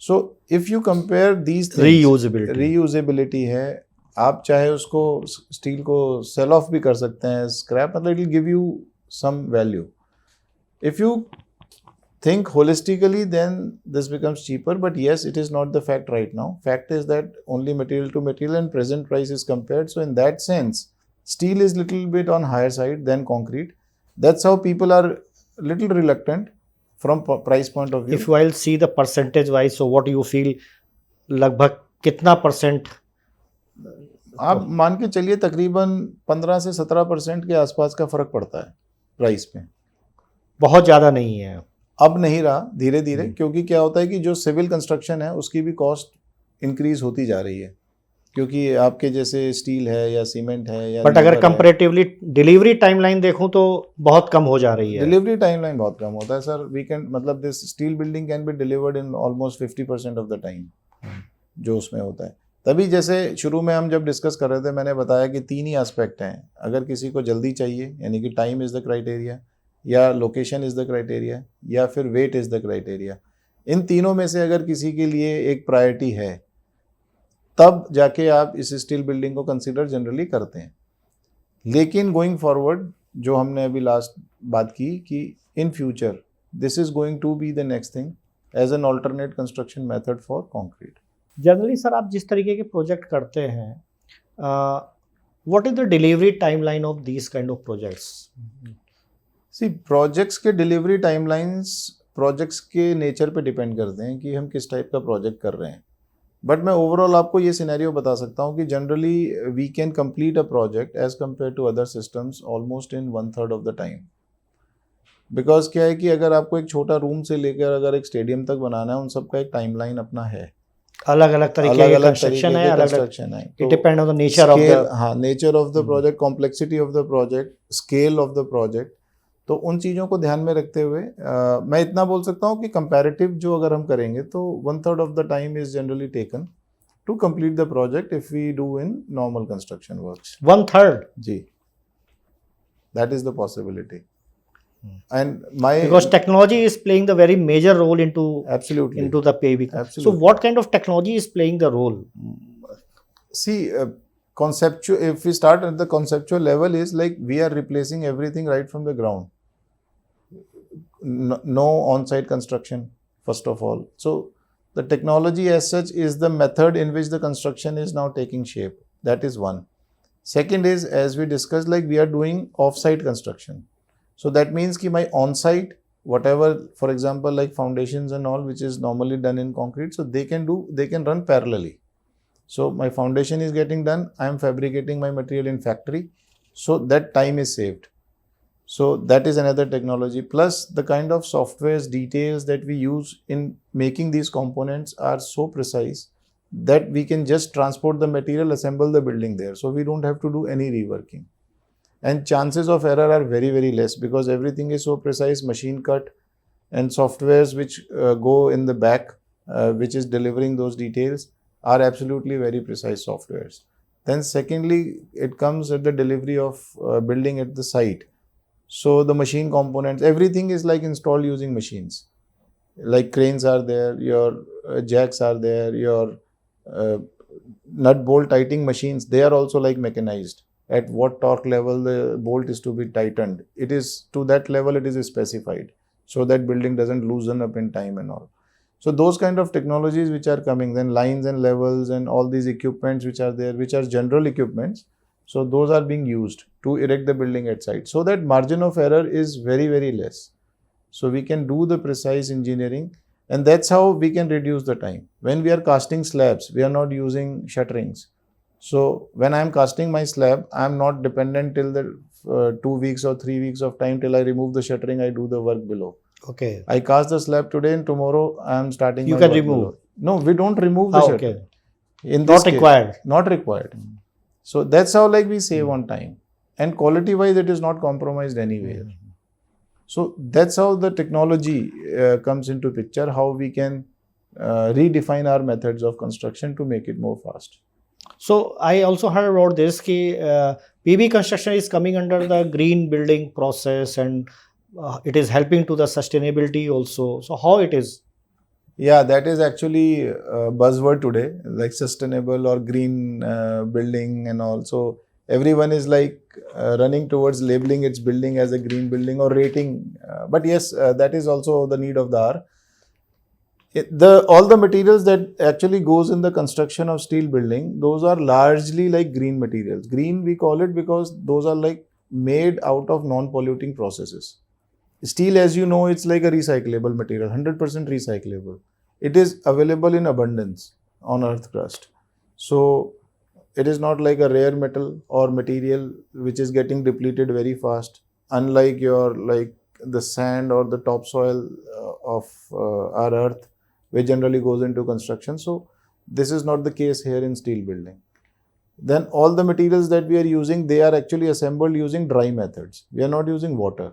[SPEAKER 2] So if you compare these things, reusability है, आप चाहे उसको steel को cell of भी कर सकते हैं, स्क्रैप, मतलब it will give you some value. If you think holistically, then this becomes cheaper, but yes, it is not the fact right now. Fact is that only material to material and present price is compared. So in that sense, steel is little bit on higher side than concrete. That's how people are little reluctant from price point of view.
[SPEAKER 1] If I'll see the percentage wise, so what do you feel, लगभग कितना percent?
[SPEAKER 2] आप मान के चलिए तकरीबन 15 से 17% के आसपास का फर्क पड़ता है प्राइस पे।
[SPEAKER 1] बहुत ज़्यादा नहीं है,
[SPEAKER 2] अब नहीं रहा, धीरे धीरे, क्योंकि क्या होता है कि जो सिविल कंस्ट्रक्शन है उसकी भी कॉस्ट इंक्रीज होती जा रही है, क्योंकि आपके जैसे स्टील है या सीमेंट है या,
[SPEAKER 1] बट अगर कंपैरेटिवली डिलीवरी टाइमलाइन देखूं तो बहुत कम हो जा रही है।
[SPEAKER 2] डिलीवरी टाइमलाइन बहुत कम होता है सर। वी कैन, मतलब this steel building can be delivered in almost 50% of the time जो उसमें होता है। तभी जैसे शुरू में हम जब डिस्कस कर रहे थे, मैंने बताया कि 3 ही एस्पेक्ट हैं। अगर किसी को जल्दी चाहिए, यानी कि टाइम इज़ द क्राइटेरिया, या लोकेशन इज़ द क्राइटेरिया, या फिर वेट इज़ द क्राइटेरिया। इन तीनों में से अगर किसी के लिए एक प्रायोरिटी है, तब जाके आप इस स्टील बिल्डिंग को कंसिडर जनरली करते हैं। लेकिन गोइंग फॉरवर्ड, जो हमने अभी लास्ट बात की कि in future this is going to be the next thing as an alternate construction method for concrete.
[SPEAKER 1] Generally sir आप जिस तरीके के प्रोजेक्ट करते हैं, what is the delivery timeline of these kind of projects?
[SPEAKER 2] See, projects के delivery timelines projects के nature पे depend करते हैं कि हम किस टाइप का प्रोजेक्ट कर रहे हैं। बट मैं ओवरऑल आपको ये सिनेरियो बता सकता हूँ कि generally we can complete a project as compare to other systems almost in 1/3 of the time. Because क्या है कि अगर आपको एक छोटा रूम से लेकर अगर एक स्टेडियम तक बनाना है, उन सबका एक टाइमलाइन अपना है,
[SPEAKER 1] अलग अलग तरीके के कंस्ट्रक्शन है, अलग अलग, it depend on the nature of the,
[SPEAKER 2] हाँ, nature of the project, complexity of the project, scale of the project. तो उन चीज़ों को ध्यान में रखते हुए मैं इतना बोल सकता हूँ कि कंपैरेटिव जो अगर हम करेंगे तो 1/3 of the time is generally taken to complete the project if we do in normal construction works.
[SPEAKER 1] 1/3?
[SPEAKER 2] जी, that is the possibility. And my
[SPEAKER 1] Because technology is playing the very major role
[SPEAKER 2] absolutely
[SPEAKER 1] into the paving. So
[SPEAKER 2] absolutely.
[SPEAKER 1] what kind of technology is playing the role?
[SPEAKER 2] See, conceptual. If we start at the conceptual level, is like we are replacing everything right from the ground. No on-site construction, first of all. So the technology as such is the method in which the construction is now taking shape. That is one. Second is, as we discussed, like we are doing off-site construction. So that means ki my on-site, whatever, for example, like foundations and all, which is normally done in concrete, so they can run parallelly. So my foundation is getting done, I am fabricating my material in factory, so that time is saved. So that is another technology. Plus the kind of softwares details that we use in making these components are so precise that we can just transport the material, assemble the building there. So we don't have to do any reworking. And chances of error are very, very less because everything is so precise, machine cut, and softwares which go in the back, which is delivering those details, are absolutely very precise softwares. Then secondly, it comes at the delivery of building at the site. So the machine components, everything is like installed using machines. Like cranes are there, your jacks are there, your nut bolt tightening machines, they are also like mechanized. At what torque level the bolt is to be tightened, it is to that level it is specified, so that building doesn't loosen up in time and all. So those kind of technologies which are coming, then lines and levels and all these equipments which are there, which are general equipments, so those are being used to erect the building at site, so that margin of error is very, very less. So we can do the precise engineering, and that's how we can reduce the time. When we are casting slabs, we are not using shutterings. So when I am casting my slab, I am not dependent till the 2 weeks or 3 weeks of time till I remove the shuttering, I do the work below.
[SPEAKER 1] Okay.
[SPEAKER 2] I cast the slab today and tomorrow I am starting
[SPEAKER 1] You
[SPEAKER 2] my
[SPEAKER 1] can
[SPEAKER 2] work
[SPEAKER 1] remove.
[SPEAKER 2] below. No, we don't remove the shuttering.
[SPEAKER 1] Okay.
[SPEAKER 2] In
[SPEAKER 1] Not
[SPEAKER 2] this case,
[SPEAKER 1] required.
[SPEAKER 2] not required. So that's how like we save on time. And quality wise, it is not compromised anywhere. So that's how the technology comes into picture, how we can redefine our methods of construction to make it more fast.
[SPEAKER 1] So I also heard about this ki PB construction is coming under the green building process, and it is helping to the sustainability also. So how it is?
[SPEAKER 2] Yeah, that is actually a buzzword today, like sustainable or green building and all. So everyone is like running towards labeling its building as a green building or rating. But yes, that is also the need of the hour. All the materials that actually goes in the construction of steel building, those are largely like green materials. Green we call it because those are like made out of non-polluting processes. Steel, as you know, it's like a recyclable material, 100% recyclable. It is available in abundance on earth crust. So it is not like a rare metal or material which is getting depleted very fast, unlike your like the sand or the topsoil of our earth, which generally goes into construction. So this is not the case here in steel building. Then all the materials that we are using, they are actually assembled using dry methods. We are not using water.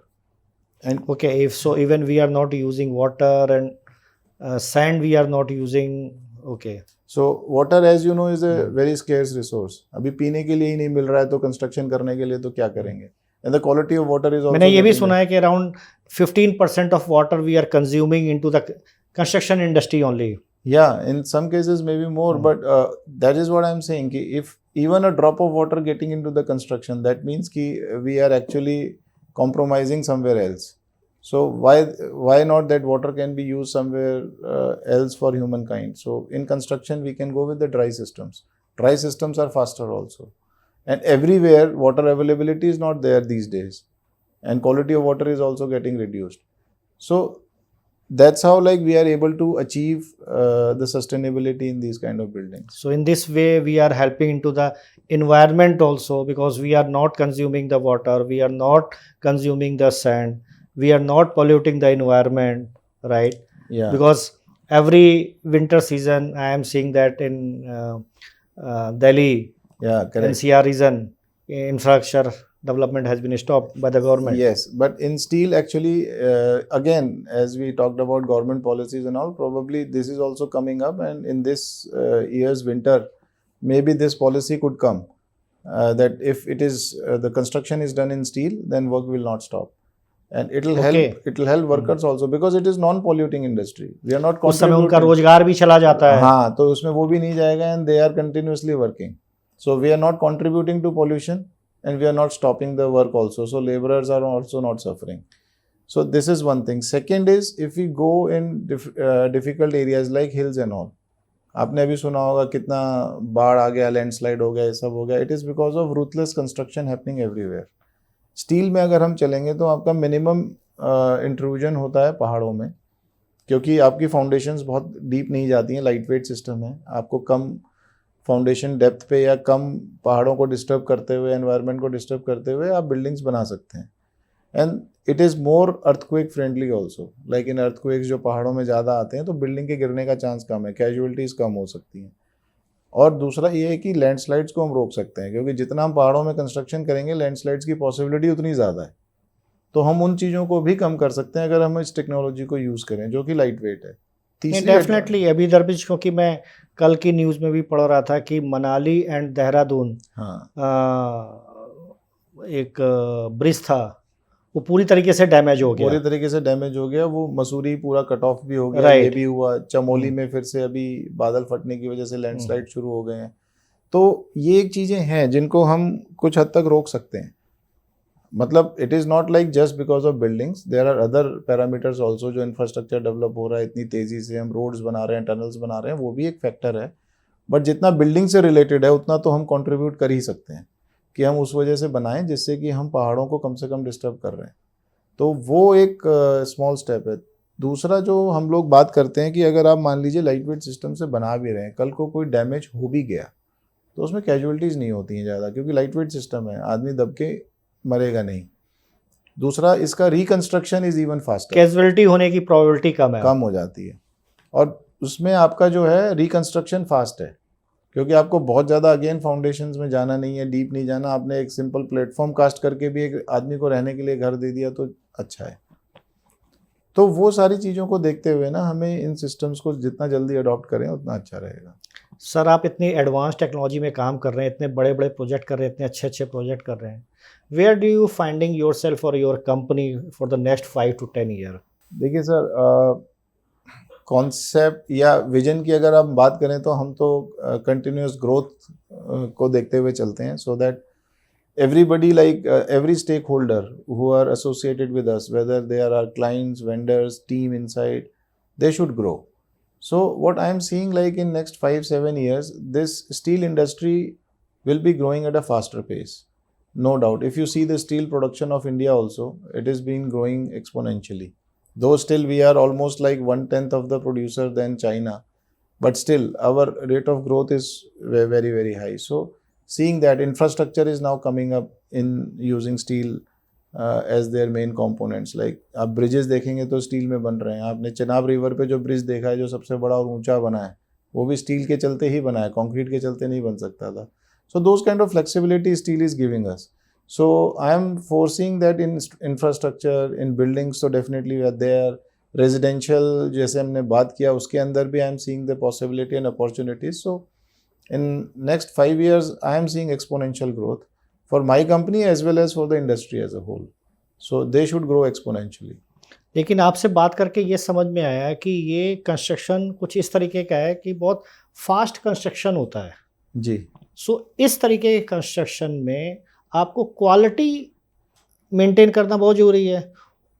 [SPEAKER 2] And
[SPEAKER 1] Okay, if so, even we are not using water and sand, we are not using. Okay.
[SPEAKER 2] so water, as you know, is a very scarce resource. अभी पीने के लिए ही नहीं मिल रहा है तो construction करने के लिए तो क्या करेंगे? And the quality of water is also.
[SPEAKER 1] मैंने ये भी
[SPEAKER 2] getting
[SPEAKER 1] सुना है कि around 15% of water we are consuming into the construction industry only.
[SPEAKER 2] Yeah, in some cases maybe more, but that is what I'm saying. Ki if even a drop of water getting into the construction, that means ki we are actually compromising somewhere else. So why not that water can be used somewhere else for humankind? So in construction we can go with the dry systems. Dry systems are faster also, and everywhere water availability is not there these days, and quality of water is also getting reduced. So that's how like we are able to achieve the sustainability in these kind of buildings.
[SPEAKER 1] So in this way, we are helping into the environment also, because we are not consuming the water, we are not consuming the sand, we are not polluting the environment, right?
[SPEAKER 2] Yeah.
[SPEAKER 1] Because every winter season, I am seeing that in Delhi,
[SPEAKER 2] Yeah, correct.
[SPEAKER 1] NCR region, infrastructure development has been stopped by the government.
[SPEAKER 2] Yes, but in steel, actually, again, as we talked about government policies and all, probably this is also coming up, and in this year's winter, maybe this policy could come that if it is the construction is done in steel, then work will not stop, and it will
[SPEAKER 1] Okay.
[SPEAKER 2] help. It will help workers also because it is non-polluting industry. We are not
[SPEAKER 1] उस समय उनका
[SPEAKER 2] contributing.
[SPEAKER 1] रोजगार भी चला जाता है.
[SPEAKER 2] हाँ, तो उसमें वो भी नहीं जाएगा, and they are continuously working. So we are not contributing to pollution. And we are not stopping the work also. So laborers are also not suffering. So this is one thing. Second is if we go in difficult areas like hills and all. आपने अभी सुना होगा कितना बाढ़ आ गया, landslide हो गया, ये सब हो गया. It is because of ruthless construction happening everywhere. Steel में अगर हम चलेंगे तो आपका मिनिमम इंट्रूजन होता है पहाड़ों में, क्योंकि आपकी फाउंडेशंस बहुत डीप नहीं जाती हैं, लाइट वेट सिस्टम है, आपको कम फाउंडेशन डेप्थ पे या कम पहाड़ों को डिस्टर्ब करते हुए, एनवायरनमेंट को डिस्टर्ब करते हुए आप बिल्डिंग्स बना सकते हैं. And it is more earthquake friendly also. Like in earthquakes जो पहाड़ों में ज़्यादा आते हैं तो बिल्डिंग के गिरने का चांस कम है, कैजुअलिटीज़ कम हो सकती हैं. और दूसरा ये है कि लैंडस्लाइड्स को हम रोक सकते हैं, क्योंकि जितना हम पहाड़ों में कंस्ट्रक्शन करेंगे लैंडस्लाइड्स की पॉसिबिलिटी उतनी ज़्यादा है. तो हम उन चीज़ों को भी कम कर सकते हैं अगर हम इस टेक्नोलॉजी को यूज़ करें, जो कि लाइट वेट है.
[SPEAKER 1] डेफिनेटली अभी दरबिश, क्योंकि मैं कल की न्यूज़ में भी पढ़ रहा था कि मनाली एंड देहरादून एक ब्रिज था, वो पूरी तरीके से डैमेज हो गया.
[SPEAKER 2] पूरी तरीके से डैमेज हो गया. वो मसूरी पूरा कट ऑफ भी हो गया. ये भी हुआ. चमोली में फिर से अभी बादल फटने की वजह से लैंडस्लाइड शुरू हो गए हैं. तो ये एक चीज़ें हैं जिनको हम कुछ हद तक रोक सकते हैं. मतलब it is not like just because of buildings, there are other parameters also. जो इंफ्रास्ट्रक्चर डेवलप हो रहा है इतनी तेज़ी से, हम रोड्स बना रहे हैं, टनल्स बना रहे हैं, वो भी एक फैक्टर है. बट जितना बिल्डिंग से रिलेटेड है उतना तो हम कंट्रीब्यूट कर ही सकते हैं कि हम उस वजह से बनाएं जिससे कि हम पहाड़ों को कम से कम डिस्टर्ब कर रहे हैं. तो वो एक स्मॉल स्टेप है. दूसरा जो हम लोग बात करते हैं कि अगर आप मान लीजिए लाइट वेट सिस्टम से बना भी रहे हैं, कल को कोई डैमेज हो भी गया तो उसमें कैजुअलिटीज़ नहीं होती हैं ज़्यादा, क्योंकि लाइट वेट सिस्टम है, आदमी दब के मरेगा नहीं. दूसरा, इसका reconstruction is even faster.
[SPEAKER 1] Casualty होने की प्रोबेबिलिटी कम
[SPEAKER 2] हो जाती है. और उसमें आपका जो है रिकंस्ट्रक्शन फास्ट है, क्योंकि आपको बहुत ज़्यादा अगेन फाउंडेशंस में जाना नहीं है, डीप नहीं जाना. आपने एक सिंपल प्लेटफॉर्म कास्ट करके भी एक आदमी को रहने के लिए घर दे दिया तो अच्छा है. तो वो सारी चीज़ों को देखते हुए ना हमें इन सिस्टम्स को जितना जल्दी अडॉप्ट करें उतना अच्छा रहेगा.
[SPEAKER 1] सर, आप इतनी एडवांस टेक्नोलॉजी में काम कर रहे हैं, इतने बड़े बड़े प्रोजेक्ट कर रहे हैं, इतने अच्छे अच्छे प्रोजेक्ट कर रहे हैं. Where do you finding your self और your company for the next 5 to 10 year?
[SPEAKER 2] देखिए सर, कॉन्सेप्ट या विजन की अगर आप बात करें तो हम तो कंटिन्यूस ग्रोथ को देखते हुए चलते हैं, so that everybody, like every stakeholder who are associated with us, whether they are our clients, vendors, team inside, they should grow. So what I am seeing, like in next 5-7 years, this steel industry will be growing at a faster pace, no doubt. If you see the steel production of India also, it is been growing exponentially. Though still we are almost like 1/10 of the producer than China, but still our rate of growth is very, very high. So seeing that infrastructure is now coming up in using steel as their main components. Like आप bridges देखेंगे तो steel में बन रहे हैं. आपने Chenab river पे जो ब्रिज देखा है, जो सबसे बड़ा और ऊंचा बना है, वो भी स्टील के चलते ही बना है, कंक्रीट के चलते नहीं बन सकता था. So those kind of flexibility steel is giving us. So I am foreseeing that in infrastructure, in buildings, so definitely we are there. Residential जैसे हमने बात किया उसके अंदर भी I am seeing the possibility and opportunities. So in next 5 years, I am seeing exponential growth for my company as well as for the industry as a whole. So they should grow exponentially.
[SPEAKER 1] लेकिन आपसे बात करके ये समझ में आया कि ये कंस्ट्रक्शन कुछ इस तरीके का है कि बहुत फास्ट कंस्ट्रक्शन होता है
[SPEAKER 2] जी.
[SPEAKER 1] सो इस तरीके के कंस्ट्रक्शन में आपको क्वालिटी मेंटेन करना बहुत ज़रूरी है.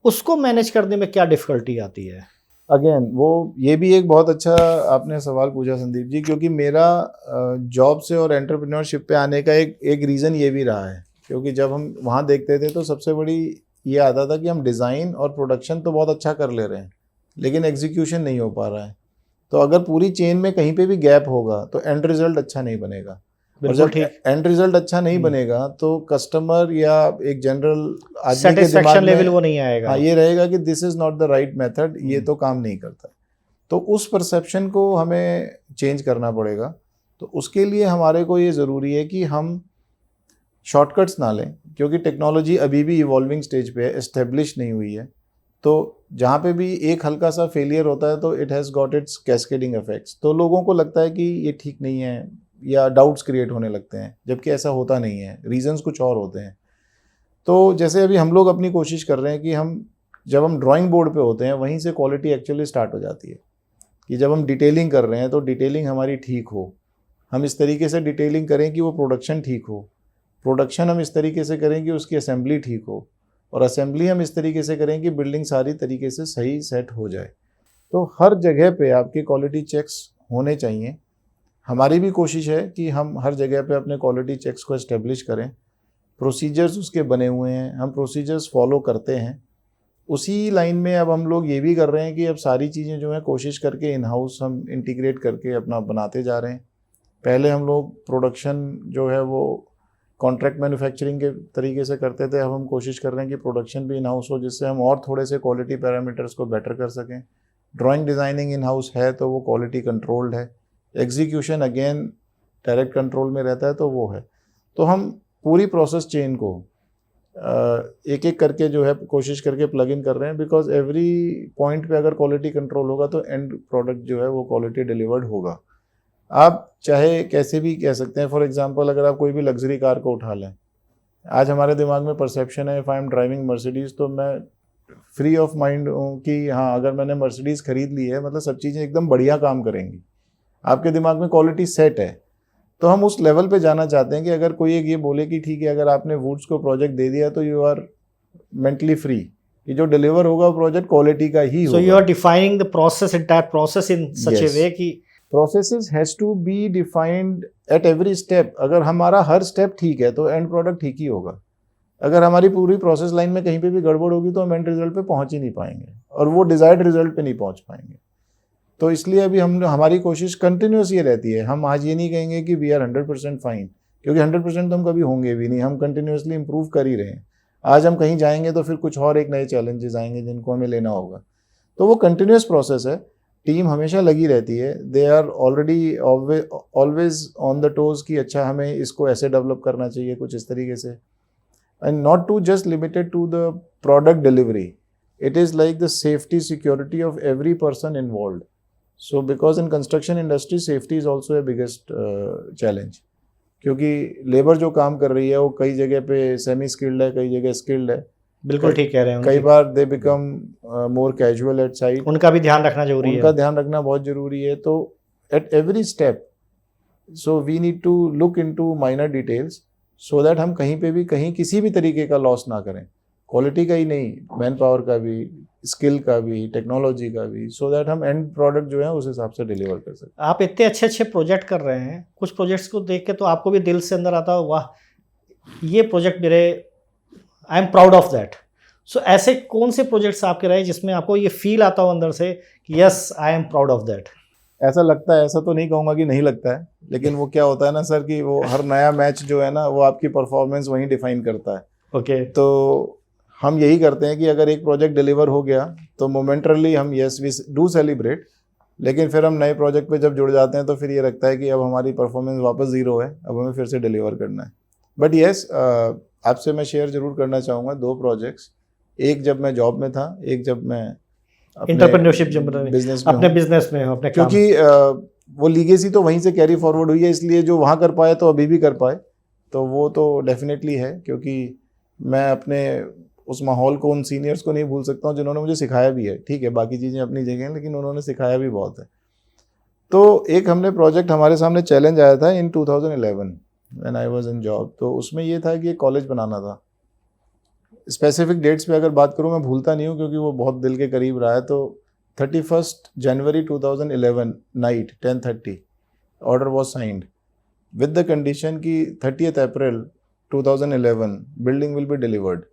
[SPEAKER 1] उसको मैनेज करने में क्या डिफ़िकल्टी आती है?
[SPEAKER 2] अगेन वो ये भी एक बहुत अच्छा आपने सवाल पूछा संदीप जी, क्योंकि मेरा जॉब से और एंटरप्रेन्योरशिप पे आने का एक रीज़न ये भी रहा है, क्योंकि जब हम वहाँ देखते थे तो सबसे बड़ी ये आता था कि हम डिज़ाइन और प्रोडक्शन तो बहुत अच्छा कर ले रहे हैं लेकिन एग्जीक्यूशन नहीं हो पा रहा है. तो अगर पूरी चेन में कहीं पे भी गैप होगा तो एंड रिजल्ट अच्छा नहीं बनेगा. और जब एंड रिजल्ट अच्छा नहीं बनेगा तो कस्टमर या एक जनरल आदमी के दिमाग
[SPEAKER 1] लेवल वो नहीं आएगा.
[SPEAKER 2] हाँ, ये रहेगा कि this is not the right method, ये तो काम नहीं करता. तो उस परसेप्शन को हमें चेंज करना पड़ेगा. तो उसके लिए हमारे को ये ज़रूरी है कि हम शॉर्टकट्स ना लें, क्योंकि टेक्नोलॉजी अभी भी इवॉल्विंग स्टेज पे है, एस्टेब्लिश नहीं हुई है। तो जहाँ पे भी एक हल्का सा फेलियर होता है तो it has got its cascading effects, तो लोगों को लगता है कि ये ठीक नहीं है या डाउट्स क्रिएट होने लगते हैं, जबकि ऐसा होता नहीं है, रीजंस कुछ और होते हैं। तो जैसे अभी हम लोग अपनी कोशिश कर रहे हैं कि जब हम ड्राइंग बोर्ड पे होते हैं वहीं से क्वालिटी एक्चुअली स्टार्ट हो जाती है, कि जब हम डिटेलिंग कर रहे हैं तो डिटेलिंग हमारी ठीक हो, हम इस तरीके से डिटेलिंग करें कि वो प्रोडक्शन ठीक हो, प्रोडक्शन हम इस तरीके से करें कि उसकी असेंबली ठीक हो, और असेंबली हम इस तरीके से करें कि बिल्डिंग सारी तरीके से सही सेट हो जाए। तो हर जगह पे आपके क्वालिटी चेक्स होने चाहिए। हमारी भी कोशिश है कि हम हर जगह पे अपने क्वालिटी चेक्स को इस्टेब्लिश करें, प्रोसीजर्स उसके बने हुए हैं, हम प्रोसीजर्स फॉलो करते हैं। उसी लाइन में अब हम लोग ये भी कर रहे हैं कि अब सारी चीज़ें जो हैं कोशिश करके इन हाउस हम इंटीग्रेट करके अपना बनाते जा रहे हैं। पहले हम लोग प्रोडक्शन जो है वो कॉन्ट्रैक्ट मैन्युफैक्चरिंग के तरीके से करते थे, अब हम कोशिश कर रहे हैं कि प्रोडक्शन भी इन हाउस हो, जिससे हम और थोड़े से क्वालिटी पैरामीटर्स को बेटर कर सकें। ड्राइंग डिज़ाइनिंग इन हाउस है तो वो क्वालिटी कंट्रोल्ड है, एग्जीक्यूशन अगेन डायरेक्ट कंट्रोल में रहता है तो वो है। तो हम पूरी प्रोसेस चेन को एक एक करके जो है कोशिश करके प्लग इन कर रहे हैं, बिकॉज एवरी पॉइंट पे अगर क्वालिटी कंट्रोल होगा तो एंड प्रोडक्ट जो है वो क्वालिटी डिलीवर्ड होगा। आप चाहे कैसे भी कह सकते हैं, फॉर एग्जांपल अगर आप कोई भी लग्जरी कार को उठा लें, आज हमारे दिमाग में परसेप्शन है, if I am driving Mercedes तो मैं फ्री ऑफ माइंड हूँ कि हाँ अगर मैंने मर्सिडीज़ खरीद ली है मतलब सब चीज़ें एकदम बढ़िया काम करेंगी, आपके दिमाग में क्वालिटी सेट है। तो हम उस लेवल पे जाना चाहते हैं कि अगर कोई एक ये बोले कि ठीक है अगर आपने वुड्स को प्रोजेक्ट दे दिया तो यू आर मेंटली फ्री, कि जो डिलीवर होगा क्वालिटी का ही होगा।
[SPEAKER 1] So you are defining the process, entire process in such a way कि
[SPEAKER 2] processes has to be defined at every step. अगर हमारा हर स्टेप ठीक है तो एंड प्रोडक्ट ठीक ही होगा। अगर हमारी पूरी प्रोसेस लाइन में कहीं पे भी गड़बड़ होगी तो हम एंड रिजल्ट पे पहुंच ही नहीं पाएंगे और वो डिजायर्ड रिजल्ट पे नहीं पहुंच पाएंगे। तो इसलिए अभी हमारी कोशिश कंटिन्यूस ये रहती है, हम आज ये नहीं कहेंगे कि वी आर 100% फाइन, क्योंकि 100% तो हम कभी होंगे भी नहीं, हम कंटिन्यूसली इंप्रूव कर ही रहे हैं। आज हम कहीं जाएंगे तो फिर कुछ और एक नए चैलेंजेस आएंगे जिनको हमें लेना होगा। तो वो कंटिन्यूस प्रोसेस है, टीम हमेशा लगी रहती है, they are already always on the toes कि अच्छा हमें इसको ऐसे डेवलप करना चाहिए कुछ इस तरीके से, and not to just limited to the product delivery, it is like the safety security of every person involve. So because in construction industry safety is also a biggest challenge, क्योंकि labour जो काम कर रही है वो कई जगह पे सेमी स्किल्ड है, कई जगह स्किल्ड है।
[SPEAKER 1] बिल्कुल ठीक कह रहे हैं।
[SPEAKER 2] कई बार they become more casual at side,
[SPEAKER 1] उनका भी ध्यान रखना जरूरी है,
[SPEAKER 2] उनका ध्यान रखना बहुत जरूरी है। तो at every step so we need to look into minor details so that हम कहीं पे भी कहीं किसी भी तरीके का लॉस ना करें, क्वालिटी का ही नहीं, मैन पावर का भी, स्किल का भी, टेक्नोलॉजी का भी, सो दैट हम एंड प्रोडक्ट जो है उस हिसाब से डिलीवर कर सकें।
[SPEAKER 1] आप इतने अच्छे अच्छे प्रोजेक्ट कर रहे हैं, कुछ प्रोजेक्ट्स को देख के तो आपको भी दिल से अंदर आता हो वाह ये प्रोजेक्ट मेरे, I am proud of that. So ऐसे कौन से प्रोजेक्ट्स आपके रहे जिसमें आपको ये फील आता हो अंदर से कि yes I am proud of that?
[SPEAKER 2] ऐसा लगता है, ऐसा तो नहीं कहूँगा कि नहीं लगता है, लेकिन वो क्या होता है ना सर कि वो हर नया मैच जो है ना वो आपकी परफॉर्मेंस वहीं डिफाइन करता है।
[SPEAKER 1] ओके
[SPEAKER 2] तो हम यही करते हैं कि अगर एक प्रोजेक्ट डिलीवर हो गया तो मोमेंटरली हम यस वी डू सेलिब्रेट, लेकिन फिर हम नए प्रोजेक्ट पे जब जुड़ जाते हैं तो फिर ये लगता है कि अब हमारी परफॉर्मेंस वापस ज़ीरो है, अब हमें फिर से डिलीवर करना है। बट येस आपसे मैं शेयर ज़रूर करना चाहूँगा 2 प्रोजेक्ट्स, एक जब मैं जॉब में था, एक जब मैं
[SPEAKER 1] एंटरप्रेन्योरशिप
[SPEAKER 2] बिजनेस में
[SPEAKER 1] अपने
[SPEAKER 2] हूँ।
[SPEAKER 1] बिजनेस में अपने काम।
[SPEAKER 2] क्योंकि वो लीगेसी तो वहीं से कैरी फॉरवर्ड हुई है, इसलिए जो वहाँ कर पाए तो अभी भी कर पाए, तो वो तो डेफिनेटली है। क्योंकि मैं अपने उस माहौल को, उन सीनियर्स को नहीं भूल सकता हूँ जिन्होंने मुझे सिखाया भी है। ठीक है बाकी चीज़ें अपनी जगह हैं, लेकिन उन्होंने सिखाया भी बहुत है। तो एक हमने प्रोजेक्ट, हमारे सामने चैलेंज आया था इन 2011 when I was in job. तो उसमें ये था कि एक कॉलेज बनाना था। स्पेसिफिक डेट्स पे अगर बात करूँ मैं भूलता नहीं हूँ क्योंकि वो बहुत दिल के करीब रहा है। तो 31 जनवरी 2011 night 10:30 order was signed with the condition कि 30th April 2011 building will be delivered,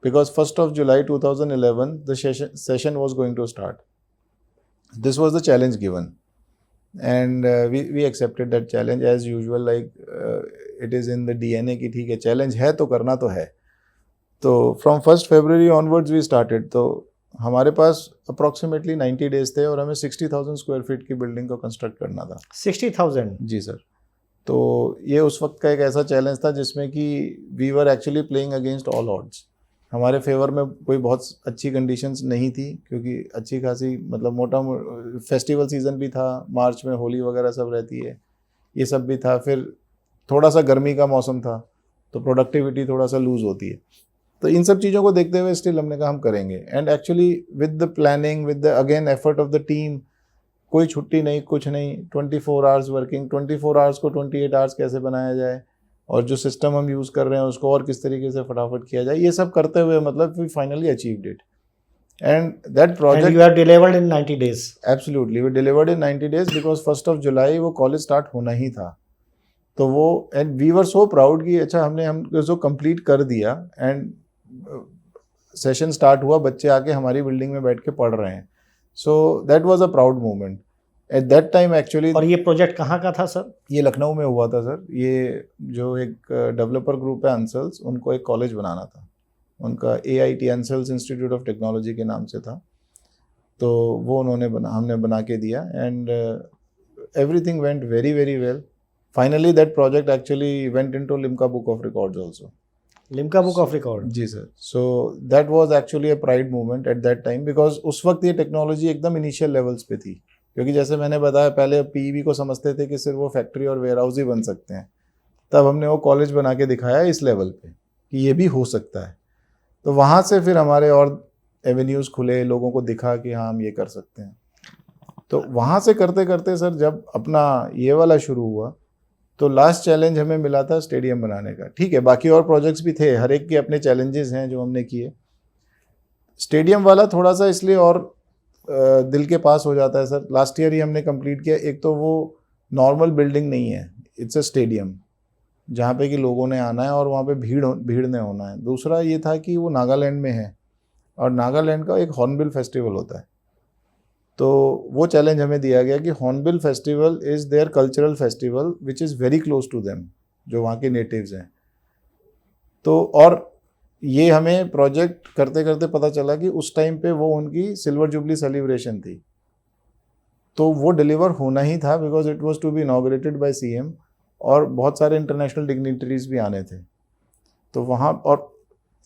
[SPEAKER 2] because 1st of July 2011 the session was going to start. This was the challenge given, and we accepted that challenge as usual, like it is in the DNA कि ठीक है challenge है तो करना तो है। तो from 1st February onwards we started। तो हमारे पास approximately 90 days थे और हमें 60,000 स्क्वायर फीट की बिल्डिंग को कंस्ट्रक्ट करना था।
[SPEAKER 1] 60,000?
[SPEAKER 2] जी सर। तो ये उस वक्त का एक ऐसा चैलेंज था जिसमें कि we were actually playing against all odds. हमारे फेवर में कोई बहुत अच्छी कंडीशंस नहीं थी, क्योंकि अच्छी खासी मतलब मोटा फेस्टिवल सीज़न भी था, मार्च में होली वगैरह सब रहती है, ये सब भी था। फिर थोड़ा सा गर्मी का मौसम था, तो प्रोडक्टिविटी थोड़ा सा लूज़ होती है। तो इन सब चीज़ों को देखते हुए स्टिल हमने कहा हम करेंगे। And actually with the planning, with the again effort of the team, कोई छुट्टी नहीं, कुछ नहीं, 24 आवर्स वर्किंग, 24 आवर्स को 28 आवर्स कैसे बनाया जाए, और जो सिस्टम हम यूज़ कर रहे हैं उसको और किस तरीके से फटाफट किया जाए, ये सब करते हुए मतलब we finally achieved it. And that
[SPEAKER 1] And
[SPEAKER 2] project
[SPEAKER 1] you have delivered in 90 days.
[SPEAKER 2] Absolutely we delivered in 90 days, because 1 जुलाई वो कॉलेज स्टार्ट होना ही था। तो वो and we were so proud कि अच्छा हमने हम जो कंप्लीट कर दिया। एंड सेशन स्टार्ट हुआ, बच्चे आके हमारी बिल्डिंग में बैठ के पढ़ रहे हैं। सो that was a proud moment at that time actually.
[SPEAKER 1] और ये प्रोजेक्ट कहाँ का था सर?
[SPEAKER 2] ये लखनऊ में हुआ था सर। ये जो एक डेवलपर ग्रुप है अंसल्स, उनको एक कॉलेज बनाना था। उनका AIT अंसल्स इंस्टीट्यूट ऑफ टेक्नोलॉजी के नाम से था। तो वो हमने बना के दिया। And everything went very very well. Finally that project actually went into Limca book of records also.
[SPEAKER 1] Limca book of record?
[SPEAKER 2] जी sir. So that was actually a pride moment at that time, because उस वक्त ये technology एकदम initial levels पे थी। क्योंकि जैसे मैंने बताया, पहले PEB को समझते थे कि सिर्फ वो फैक्ट्री और वेयर हाउस ही बन सकते हैं। तब हमने वो कॉलेज बना के दिखाया इस लेवल पे कि ये भी हो सकता है। तो वहाँ से फिर हमारे और एवेन्यूज़ खुले, लोगों को दिखा कि हाँ हम ये कर सकते हैं। तो वहाँ से करते करते सर जब अपना ये वाला शुरू हुआ, तो लास्ट चैलेंज हमें मिला था स्टेडियम बनाने का। ठीक है, बाकी और प्रोजेक्ट्स भी थे, हर एक के अपने चैलेंजेस हैं जो हमने किए। स्टेडियम वाला थोड़ा सा इसलिए और दिल के पास हो जाता है सर। लास्ट ईयर ही हमने कंप्लीट किया। एक तो वो नॉर्मल बिल्डिंग नहीं है, इट्स अ स्टेडियम जहाँ पे कि लोगों ने आना है और वहाँ पे भीड़ ने होना है। दूसरा ये था कि वो नागालैंड में है, और नागालैंड का एक हॉर्नबिल फेस्टिवल होता है। तो वो चैलेंज हमें दिया गया कि Hornbill festival is their cultural festival which is very close to them, जो वहाँ के नेटिव्स हैं। तो और ये हमें प्रोजेक्ट करते करते पता चला कि उस टाइम पे वो उनकी सिल्वर जुबली सेलिब्रेशन थी। तो वो डिलीवर होना ही था, because it was to be inaugurated by CM, और बहुत सारे इंटरनेशनल डिग्निटरीज भी आने थे। तो वहाँ, और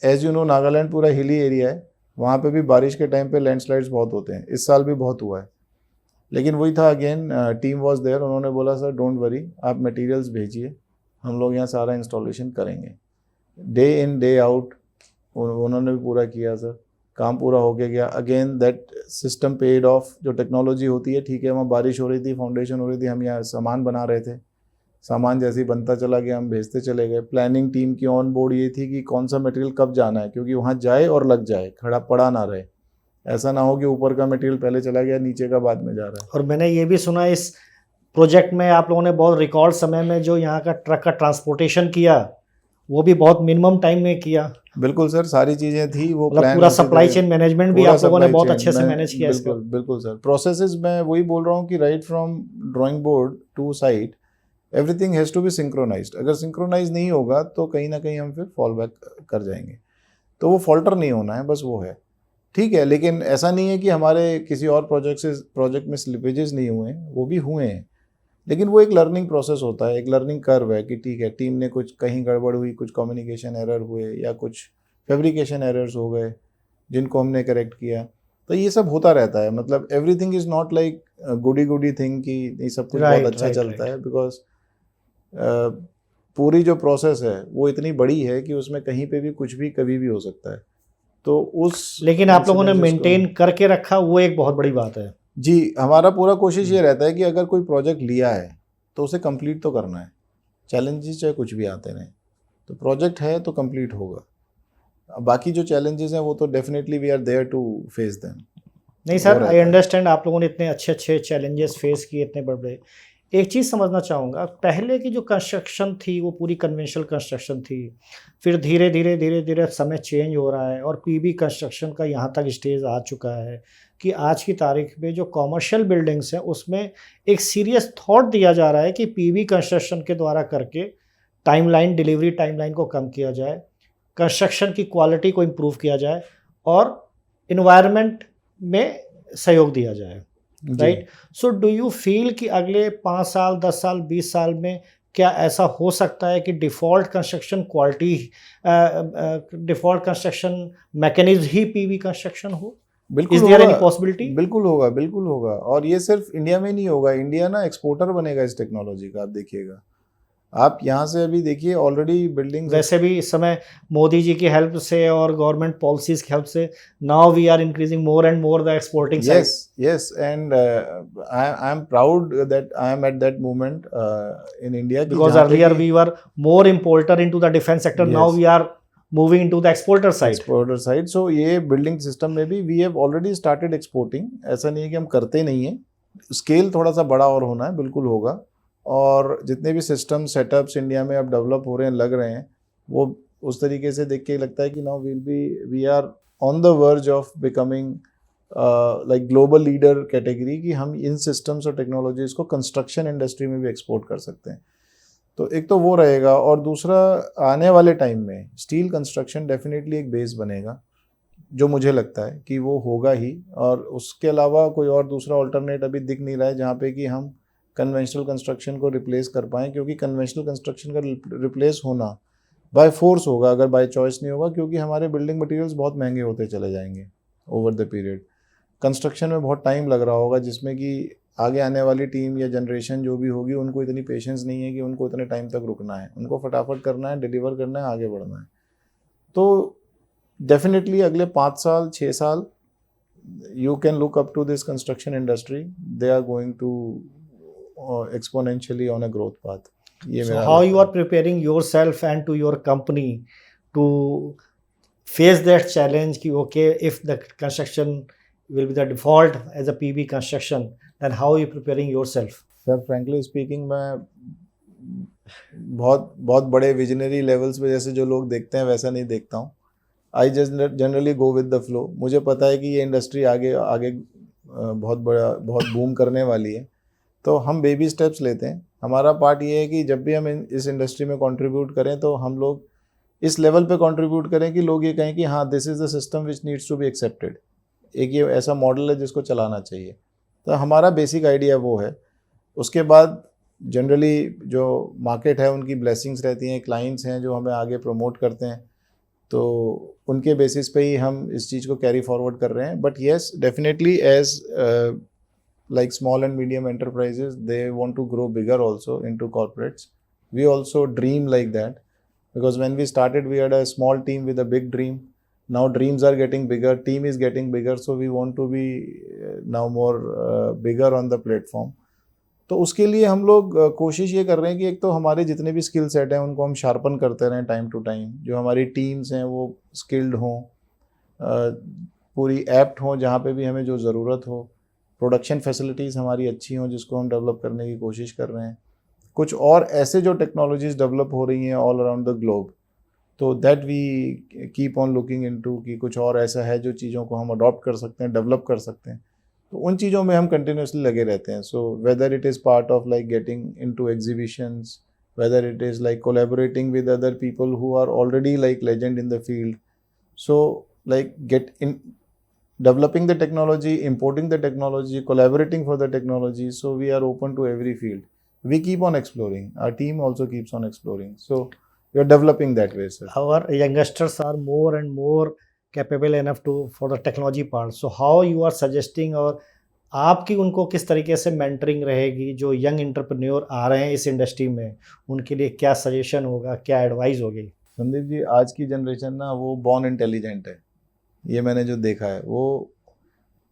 [SPEAKER 2] एज यू नो नागालैंड पूरा हिली एरिया है, वहाँ पे भी बारिश के टाइम पे लैंडस्लाइड्स बहुत होते हैं। इस साल भी बहुत हुआ है। लेकिन वही था, अगेन टीम वाज देयर। उन्होंने बोला सर डोंट वरी, आप मटेरियल्स भेजिए, हम लोग यहाँ सारा इंस्टॉलेशन करेंगे। डे इन डे आउट उन्होंने भी पूरा किया सर, काम पूरा हो गया। Again that system paid of. जो टेक्नोलॉजी होती है, ठीक है, वहाँ बारिश हो रही थी, फाउंडेशन हो रही थी, हम यहाँ सामान बना रहे थे, सामान जैसे ही बनता चला गया हम भेजते चले गए। प्लानिंग टीम की ऑन बोर्ड ये थी कि कौन सा मटेरियल कब जाना है, क्योंकि वहाँ जाए और लग जाए, खड़ा पड़ा ना रहे। ऐसा ना हो कि ऊपर का मटेरियल पहले चला गया, नीचे का बाद में जा रहा है।
[SPEAKER 1] और मैंने ये भी सुना इस प्रोजेक्ट में आप लोगों ने बहुत रिकॉर्ड समय में जो यहाँ का ट्रक का ट्रांसपोर्टेशन किया, वो भी बहुत मिनिमम टाइम में किया।
[SPEAKER 2] बिल्कुल सर, सारी चीज़ें थी, वो
[SPEAKER 1] मतलब पूरा सप्लाई चेन मैनेजमेंट भी आप लोगों ने बहुत अच्छे से मैनेज किया इसका।
[SPEAKER 2] बिल्कुल बिल्कुल सर। प्रोसेसेस मैं वही बोल रहा हूँ कि right from drawing board to site everything has to be synchronized. अगर सिंक्रोनाइज नहीं होगा तो कहीं ना कहीं हम फिर फॉल बैक कर जाएंगे। तो वो फॉल्टर नहीं होना है, बस वो है। ठीक है, लेकिन ऐसा नहीं है कि हमारे किसी और प्रोजेक्ट में स्लिपेजेस नहीं हुए हैं, वो भी हुए हैं। लेकिन वो एक लर्निंग प्रोसेस होता है, एक लर्निंग कर्व है कि ठीक है, टीम ने कुछ कहीं गड़बड़ हुई, कुछ कम्युनिकेशन एरर हुए या कुछ फैब्रिकेशन एरर्स हो गए जिनको हमने करेक्ट किया। तो ये सब होता रहता है। मतलब everything is not like goody thing कि ये सब कुछ बहुत अच्छा चलता है, बिकॉज पूरी जो प्रोसेस है वो इतनी बड़ी है कि उसमें कहीं पे भी कुछ भी कभी भी हो सकता है। तो उस
[SPEAKER 1] लेकिन आप लोगों ने मेंटेन करके रखा, वो एक बहुत बड़ी बात है।
[SPEAKER 2] जी, हमारा पूरा कोशिश ये रहता है कि अगर कोई प्रोजेक्ट लिया है तो उसे कंप्लीट तो करना है, चैलेंजेस चाहे कुछ भी आते रहें। तो प्रोजेक्ट है तो कंप्लीट होगा। बाकी जो चैलेंजेस हैं वो तो definitely we are there to face them.
[SPEAKER 1] नहीं सर, आई अंडरस्टैंड, आप लोगों ने इतने अच्छे चैलेंजेस फेस किए, इतने बड़े। एक चीज़ समझना चाहूँगा, पहले की जो कंस्ट्रक्शन थी वो पूरी कन्वेंशनल कंस्ट्रक्शन थी, फिर धीरे धीरे समय चेंज हो रहा है और PB कंस्ट्रक्शन का यहाँ तक स्टेज आ चुका है कि आज की तारीख में जो कॉमर्शियल बिल्डिंग्स हैं उसमें एक सीरियस थॉट दिया जा रहा है कि PB कंस्ट्रक्शन के द्वारा करके डिलीवरी टाइमलाइन को कम किया जाए, कंस्ट्रक्शन की क्वालिटी को इम्प्रूव किया जाए और इन्वायरमेंट में सहयोग दिया जाए, right? So do you feel कि अगले 5 साल, 10 साल, 20 साल में क्या ऐसा हो सकता है कि default construction quality default construction mechanism ही पीवी कंस्ट्रक्शन हो?
[SPEAKER 2] बिल्कुल
[SPEAKER 1] इज़ देयर एनी
[SPEAKER 2] होगा,
[SPEAKER 1] पॉसिबिलिटी?
[SPEAKER 2] बिल्कुल होगा, बिल्कुल होगा। और ये सिर्फ इंडिया में नहीं होगा, इंडिया ना एक्सपोर्टर बनेगा इस टेक्नोलॉजी का, आप देखिएगा। आप यहाँ से अभी देखिए ऑलरेडी बिल्डिंग्स
[SPEAKER 1] वैसे भी इस समय मोदी जी की हेल्प से और गवर्नमेंट पॉलिसीज़ की हेल्प से now we are increasing more and more the exporting side.
[SPEAKER 2] Yes, yes, and I'm proud that I am at that moment in India कि
[SPEAKER 1] Because
[SPEAKER 2] जहाँ पे
[SPEAKER 1] earlier
[SPEAKER 2] कि
[SPEAKER 1] we were more importer into the defense sector, now
[SPEAKER 2] yes,
[SPEAKER 1] we are moving into the exporter side.
[SPEAKER 2] exporter side. So ये building system में भी we have already started exporting. ऐसा नहीं है कि हम करते नहीं हैं, स्केल थोड़ा सा बड़ा और होना है, बिल्कुल होगा। और जितने भी सिस्टम सेटअप्स इंडिया में अब डेवलप हो रहे हैं, लग रहे हैं, वो उस तरीके से देख के लगता है कि now we are on the verge of becoming like global leader category, कि हम इन सिस्टम्स और टेक्नोलॉजीज़ को कंस्ट्रक्शन इंडस्ट्री में भी एक्सपोर्ट कर सकते हैं। तो एक तो वो रहेगा, और दूसरा आने वाले टाइम में स्टील कंस्ट्रक्शन डेफिनेटली एक बेस बनेगा, जो मुझे लगता है कि वो होगा ही। और उसके अलावा कोई और दूसरा ऑल्टरनेट अभी दिख नहीं रहा है जहाँ पे कि हम कन्वेंशनल कंस्ट्रक्शन को रिप्लेस कर पाएँ, क्योंकि कन्वेंशनल कंस्ट्रक्शन का रिप्लेस होना बाय फोर्स होगा, अगर बाय चॉइस नहीं होगा, क्योंकि हमारे बिल्डिंग मटेरियल्स बहुत महंगे होते चले जाएंगे ओवर द पीरियड। कंस्ट्रक्शन में बहुत टाइम लग रहा होगा, जिसमें कि आगे आने वाली टीम या जनरेशन जो भी होगी, उनको इतनी पेशेंस नहीं है कि उनको इतने टाइम तक रुकना है, उनको फटाफट करना है, डिलीवर करना है, आगे बढ़ना है। तो डेफिनेटली अगले 5 साल 6 साल you can look up to this construction industry, they are going to exponentially on a growth path. ये
[SPEAKER 1] So
[SPEAKER 2] मेरा
[SPEAKER 1] how you
[SPEAKER 2] लगता
[SPEAKER 1] are preparing yourself and to your company to face that challenge कि okay, if the construction will be the default as a PV construction, then how are you preparing yourself?
[SPEAKER 2] Sir frankly speaking, मैं बहुत बहुत बड़े visionary levels पे जैसे जो लोग देखते हैं वैसा नहीं देखता हूँ। I generally go with the flow. मुझे पता है कि ये इंडस्ट्री आगे आगे बहुत बड़ा, बहुत बूम करने वाली है, तो हम बेबी स्टेप्स लेते हैं। हमारा पार्ट ये है कि जब भी हम इस इंडस्ट्री में कंट्रीब्यूट करें, तो हम लोग इस लेवल पे कंट्रीब्यूट करें कि लोग ये कहें कि हाँ, this is the system which needs to be accepted. एक ये ऐसा मॉडल है जिसको चलाना चाहिए। तो हमारा बेसिक आइडिया वो है। उसके बाद जनरली जो मार्केट है उनकी ब्लेसिंग्स रहती हैं, क्लाइंट्स हैं जो हमें आगे प्रमोट करते हैं, तो उनके बेसिस पे ही हम इस चीज़ को कैरी फॉरवर्ड कर रहे हैं। But yes, definitely as like small and medium enterprises, they want to grow bigger also into corporates. We also dream like that, because when we started we had a small team with a big dream. Now dreams are getting bigger, team is getting bigger, so we want to be now more bigger on the platform. तो उसके लिए हम लोग कोशिश ये कर रहे हैं कि एक तो हमारे जितने भी स्किल सेट हैं उनको हम शार्पन करते रहें टाइम टू टाइम। जो हमारी टीम्स हैं वो स्किल्ड हों, पूरी एप्ट हों जहाँ पे भी हमें जो ज़रूरत हो। प्रोडक्शन फैसिलिटीज़ हमारी अच्छी हों जिसको हम डेवलप करने की कोशिश कर रहे हैं। कुछ और ऐसे जो टेक्नोलॉजीज़ डेवलप हो रही हैं ऑल अराउंड द ग्लोब, तो that we keep on looking into कि कुछ और ऐसा है जो चीज़ों को हम अडॉप्ट कर सकते हैं, डेवलप कर सकते हैं। तो उन चीज़ों में हम कंटिन्यूसली लगे रहते हैं। So whether it is part of like getting into exhibitions, whether it is like collaborating with other people who are already like legend in the field, so like get in developing the technology, importing the technology, collaborating for the technology. So we are open to every field. We keep on exploring. Our team also keeps on exploring. So we are developing that way, sir.
[SPEAKER 1] Our youngsters are more and more capable enough to for the technology part. So how you are suggesting, और आपकी उनको किस तरीके से mentoring रहेगी? जो young entrepreneur आ रहे हैं इस इंडस्ट्री में, उनके लिए क्या सजेशन होगा, क्या एडवाइस होगी?
[SPEAKER 2] संदीप जी, आज की जनरेशन ना वो बॉर्न इंटेलिजेंट है। ये मैंने जो देखा है वो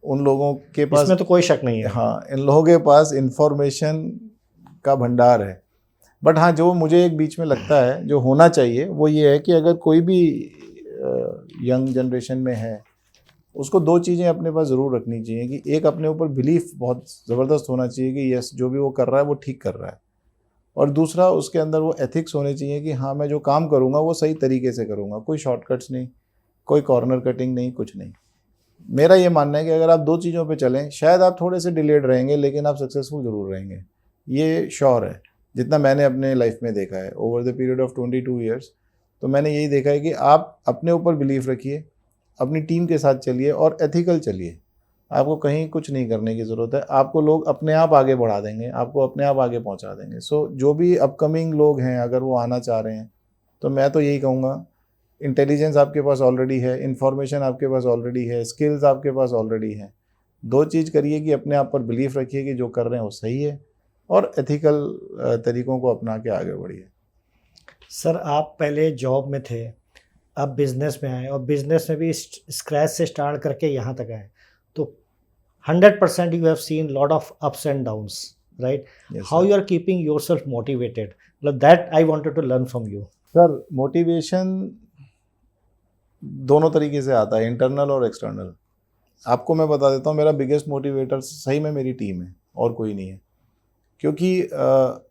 [SPEAKER 2] उन लोगों के पास,
[SPEAKER 1] इसमें तो कोई शक नहीं है।
[SPEAKER 2] हाँ, इन लोगों के पास इंफॉर्मेशन का भंडार है। बट हाँ, जो मुझे एक बीच में लगता है जो होना चाहिए वो ये है कि अगर कोई भी यंग जनरेशन में है, उसको 2 चीज़ें अपने पास ज़रूर रखनी चाहिए। कि एक, अपने ऊपर बिलीफ बहुत ज़बरदस्त होना चाहिए कि यस, जो भी वो कर रहा है वो ठीक कर रहा है। और दूसरा, उसके अंदर वो एथिक्स होने चाहिए कि हाँ, मैं जो काम करूँगा वो सही तरीके से करूँगा, कोई शॉर्टकट्स नहीं, कोई कॉर्नर कटिंग नहीं, कुछ नहीं। मेरा ये मानना है कि अगर आप 2 चीज़ों पे चलें, शायद आप थोड़े से डिलेड रहेंगे लेकिन आप सक्सेसफुल ज़रूर रहेंगे, ये श्योर है। जितना मैंने अपने लाइफ में देखा है over the period of 22 years, तो मैंने यही देखा है कि आप अपने ऊपर बिलीफ रखिए, अपनी टीम के साथ चलिए और एथिकल चलिए। आपको कहीं कुछ नहीं करने की ज़रूरत है, आपको लोग अपने आप आगे बढ़ा देंगे, आपको अपने आप आगे पहुंचा देंगे। सो जो भी अपकमिंग लोग हैं अगर वो आना चाह रहे हैं तो मैं तो यही कहूँगा, इंटेलिजेंस आपके पास ऑलरेडी है, इन्फॉर्मेशन आपके पास ऑलरेडी है, स्किल्स आपके पास ऑलरेडी है। दो चीज़ करिए कि अपने आप पर बिलीफ रखिए कि जो कर रहे हैं वो सही है, और एथिकल तरीक़ों को अपना के आगे बढ़िए।
[SPEAKER 1] सर आप पहले जॉब में थे, अब बिज़नेस में आए और बिज़नेस में भी स्क्रैच से स्टार्ट करके यहाँ तक आए, तो 100% you have seen lot of ups and downs, right?
[SPEAKER 2] Yes,
[SPEAKER 1] How
[SPEAKER 2] sir.
[SPEAKER 1] you are keeping yourself motivated? Like that I wanted to learn from you.
[SPEAKER 2] Sir motivation दोनों तरीके से आता है, इंटरनल और एक्सटर्नल। आपको मैं बता देता हूँ, मेरा बिगेस्ट मोटिवेटर सही में मेरी टीम है और कोई नहीं है। क्योंकि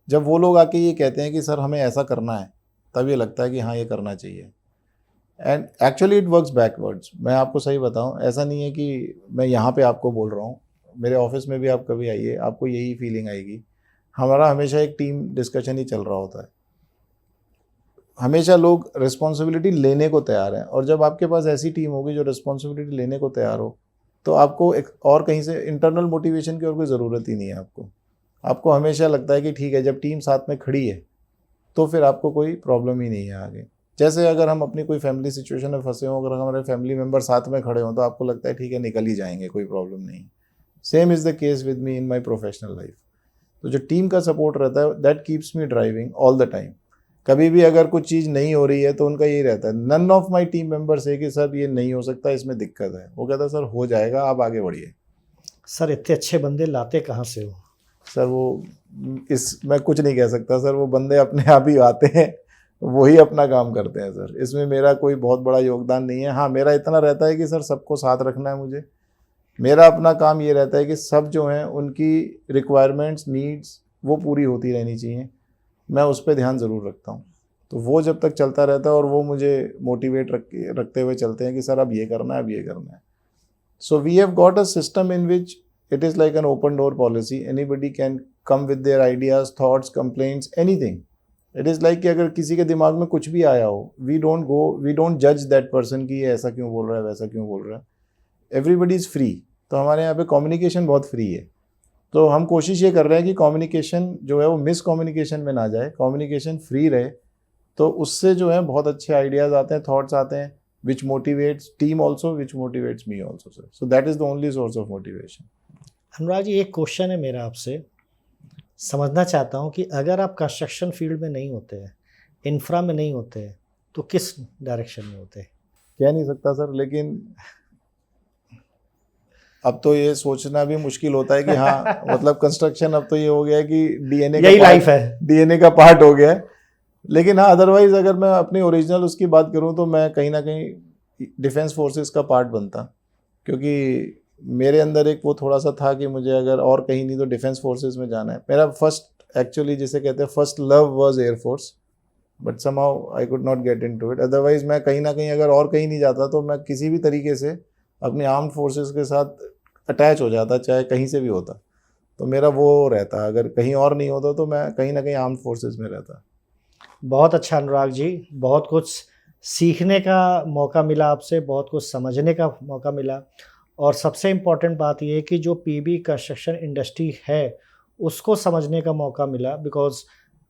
[SPEAKER 2] जब वो लोग आके ये कहते हैं कि सर हमें ऐसा करना है, तब ये लगता है कि हाँ ये करना चाहिए। And actually it works backwards. मैं आपको सही बताऊँ, ऐसा नहीं है कि मैं यहाँ पे आपको बोल रहा हूँ, मेरे ऑफिस में भी आप कभी आइए, आपको यही फीलिंग आएगी। हमारा हमेशा एक टीम डिस्कशन ही चल रहा होता है, हमेशा लोग रिस्पॉन्सिबिलिटी लेने को तैयार हैं। और जब आपके पास ऐसी टीम होगी जो रिस्पॉन्सिबिलिटी लेने को तैयार हो, तो आपको एक और कहीं से इंटरनल मोटिवेशन की और कोई ज़रूरत ही नहीं है। आपको हमेशा लगता है कि ठीक है, जब टीम साथ में खड़ी है तो फिर आपको कोई प्रॉब्लम ही नहीं है आगे। जैसे अगर हम अपनी कोई फैमिली सिचुएशन में फंसे हों, अगर हमारे फैमिली मेम्बर साथ में खड़े हों, तो आपको लगता है ठीक है निकल ही जाएंगे, कोई प्रॉब्लम नहीं। Same is the case with me in my professional life. तो जो टीम का सपोर्ट रहता है, that keeps me driving all the time. कभी भी अगर कुछ चीज़ नहीं हो रही है तो उनका यही रहता है, none of my team members है कि सर ये नहीं हो सकता, इसमें दिक्कत है। वो कहता है सर हो जाएगा, आप आगे बढ़िए।
[SPEAKER 1] सर इतने अच्छे बंदे लाते कहाँ से हो?
[SPEAKER 2] सर वो मैं कुछ नहीं कह सकता सर, वो बंदे अपने आप ही आते हैं, वही अपना काम करते हैं सर। इसमें मेरा कोई बहुत बड़ा योगदान नहीं है। हाँ, मेरा इतना रहता है कि सर सबको साथ रखना है मुझे। मेरा अपना काम ये रहता है कि सब जो हैं उनकी रिक्वायरमेंट्स, नीड्स वो पूरी होती रहनी चाहिए। मैं उस पर ध्यान ज़रूर रखता हूँ। तो वो जब तक चलता रहता है और वो मुझे मोटिवेट रखते हुए चलते हैं कि सर अब ये करना है, अब ये करना है। So we have got a system in which it is like an open door policy. Anybody can come with their ideas, thoughts, complaints, anything. It is like कि अगर किसी के दिमाग में कुछ भी आया हो, we don't judge that person कि ये ऐसा क्यों बोल रहा है, वैसा क्यों बोल रहा है। Everybody is free. तो हमारे यहाँ पे कम्युनिकेशन बहुत फ्री है। तो हम कोशिश ये कर रहे हैं कि कम्युनिकेशन जो है वो मिस कम्युनिकेशन में ना जाए, कम्युनिकेशन फ्री रहे। तो उससे जो है बहुत अच्छे आइडियाज़ आते हैं, थॉट्स आते हैं, which motivates team also, which motivates me also, sir. So that is the only source of motivation.
[SPEAKER 1] Anurag ji एक क्वेश्चन है मेरा आपसे, समझना चाहता हूँ कि अगर आप कंस्ट्रक्शन फील्ड में नहीं होते हैं, इंफ्रा में नहीं होते हैं, तो किस डायरेक्शन में होते हैं?
[SPEAKER 2] कह नहीं सकता सर, लेकिन अब तो ये सोचना भी मुश्किल होता है कि हाँ मतलब कंस्ट्रक्शन अब तो ये हो गया है कि डीएनए
[SPEAKER 1] यही लाइफ है,
[SPEAKER 2] डीएनए का पार्ट हो गया है। लेकिन हाँ अदरवाइज अगर मैं अपनी ओरिजिनल उसकी बात करूँ तो मैं कहीं ना कहीं डिफेंस फोर्सेस का पार्ट बनता, क्योंकि मेरे अंदर एक वो थोड़ा सा था कि मुझे अगर और कहीं नहीं तो डिफेंस फोर्सेस में जाना है। मेरा फर्स्ट एक्चुअली जिसे कहते हैं first love was air force, but somehow I could not get into it. Otherwise मैं कहीं ना कहीं अगर और कहीं नहीं जाता तो मैं किसी भी तरीके से अपनी आर्म्ड फोर्सेस के साथ अटैच हो जाता, चाहे कहीं से भी होता। तो मेरा वो रहता, अगर कहीं और नहीं होता तो मैं कहीं ना कहीं आर्म्ड फोर्सेस में रहता।
[SPEAKER 1] बहुत अच्छा अनुराग जी, बहुत कुछ सीखने का मौका मिला आपसे, बहुत कुछ समझने का मौका मिला। और सबसे इम्पॉर्टेंट बात ये है कि जो पीबी कंस्ट्रक्शन इंडस्ट्री है उसको समझने का मौका मिला, because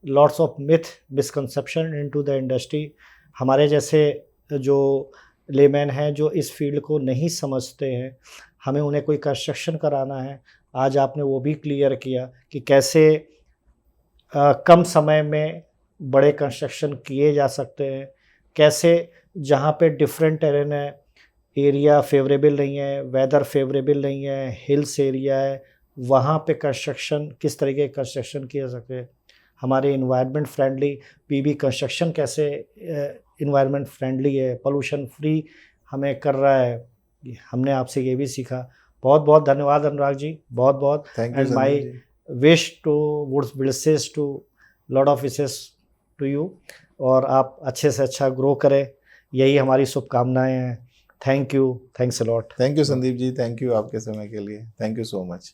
[SPEAKER 1] lots of myth misconception into the industry. हमारे जैसे जो लेमैन हैं जो इस फील्ड को नहीं समझते हैं, हमें उन्हें कोई कंस्ट्रक्शन कराना है, आज आपने वो भी क्लियर किया कि कैसे कम समय में बड़े कंस्ट्रक्शन किए जा सकते हैं, कैसे जहाँ पे डिफरेंट टेरेन है, एरिया फेवरेबल नहीं है, वेदर फेवरेबल नहीं है, हिल्स एरिया है, वहाँ पे कंस्ट्रक्शन किस तरीके के कंस्ट्रक्शन किया सके, हमारे इन्वायरमेंट फ्रेंडली पीबी कंस्ट्रक्शन कैसे इन्वायरमेंट फ्रेंडली है, पोल्यूशन फ्री हमें कर रहा है, हमने आपसे ये भी सीखा। बहुत बहुत धन्यवाद अनुराग जी, बहुत बहुत। And my wish to woods wishes to lot of wishes to you, और आप अच्छे से अच्छा ग्रो करें, यही हमारी शुभकामनाएं हैं। Thank you, thanks a lot.
[SPEAKER 2] Thank you Sandeep ji, thank you आपके समय के लिए, थैंक यू सो मच।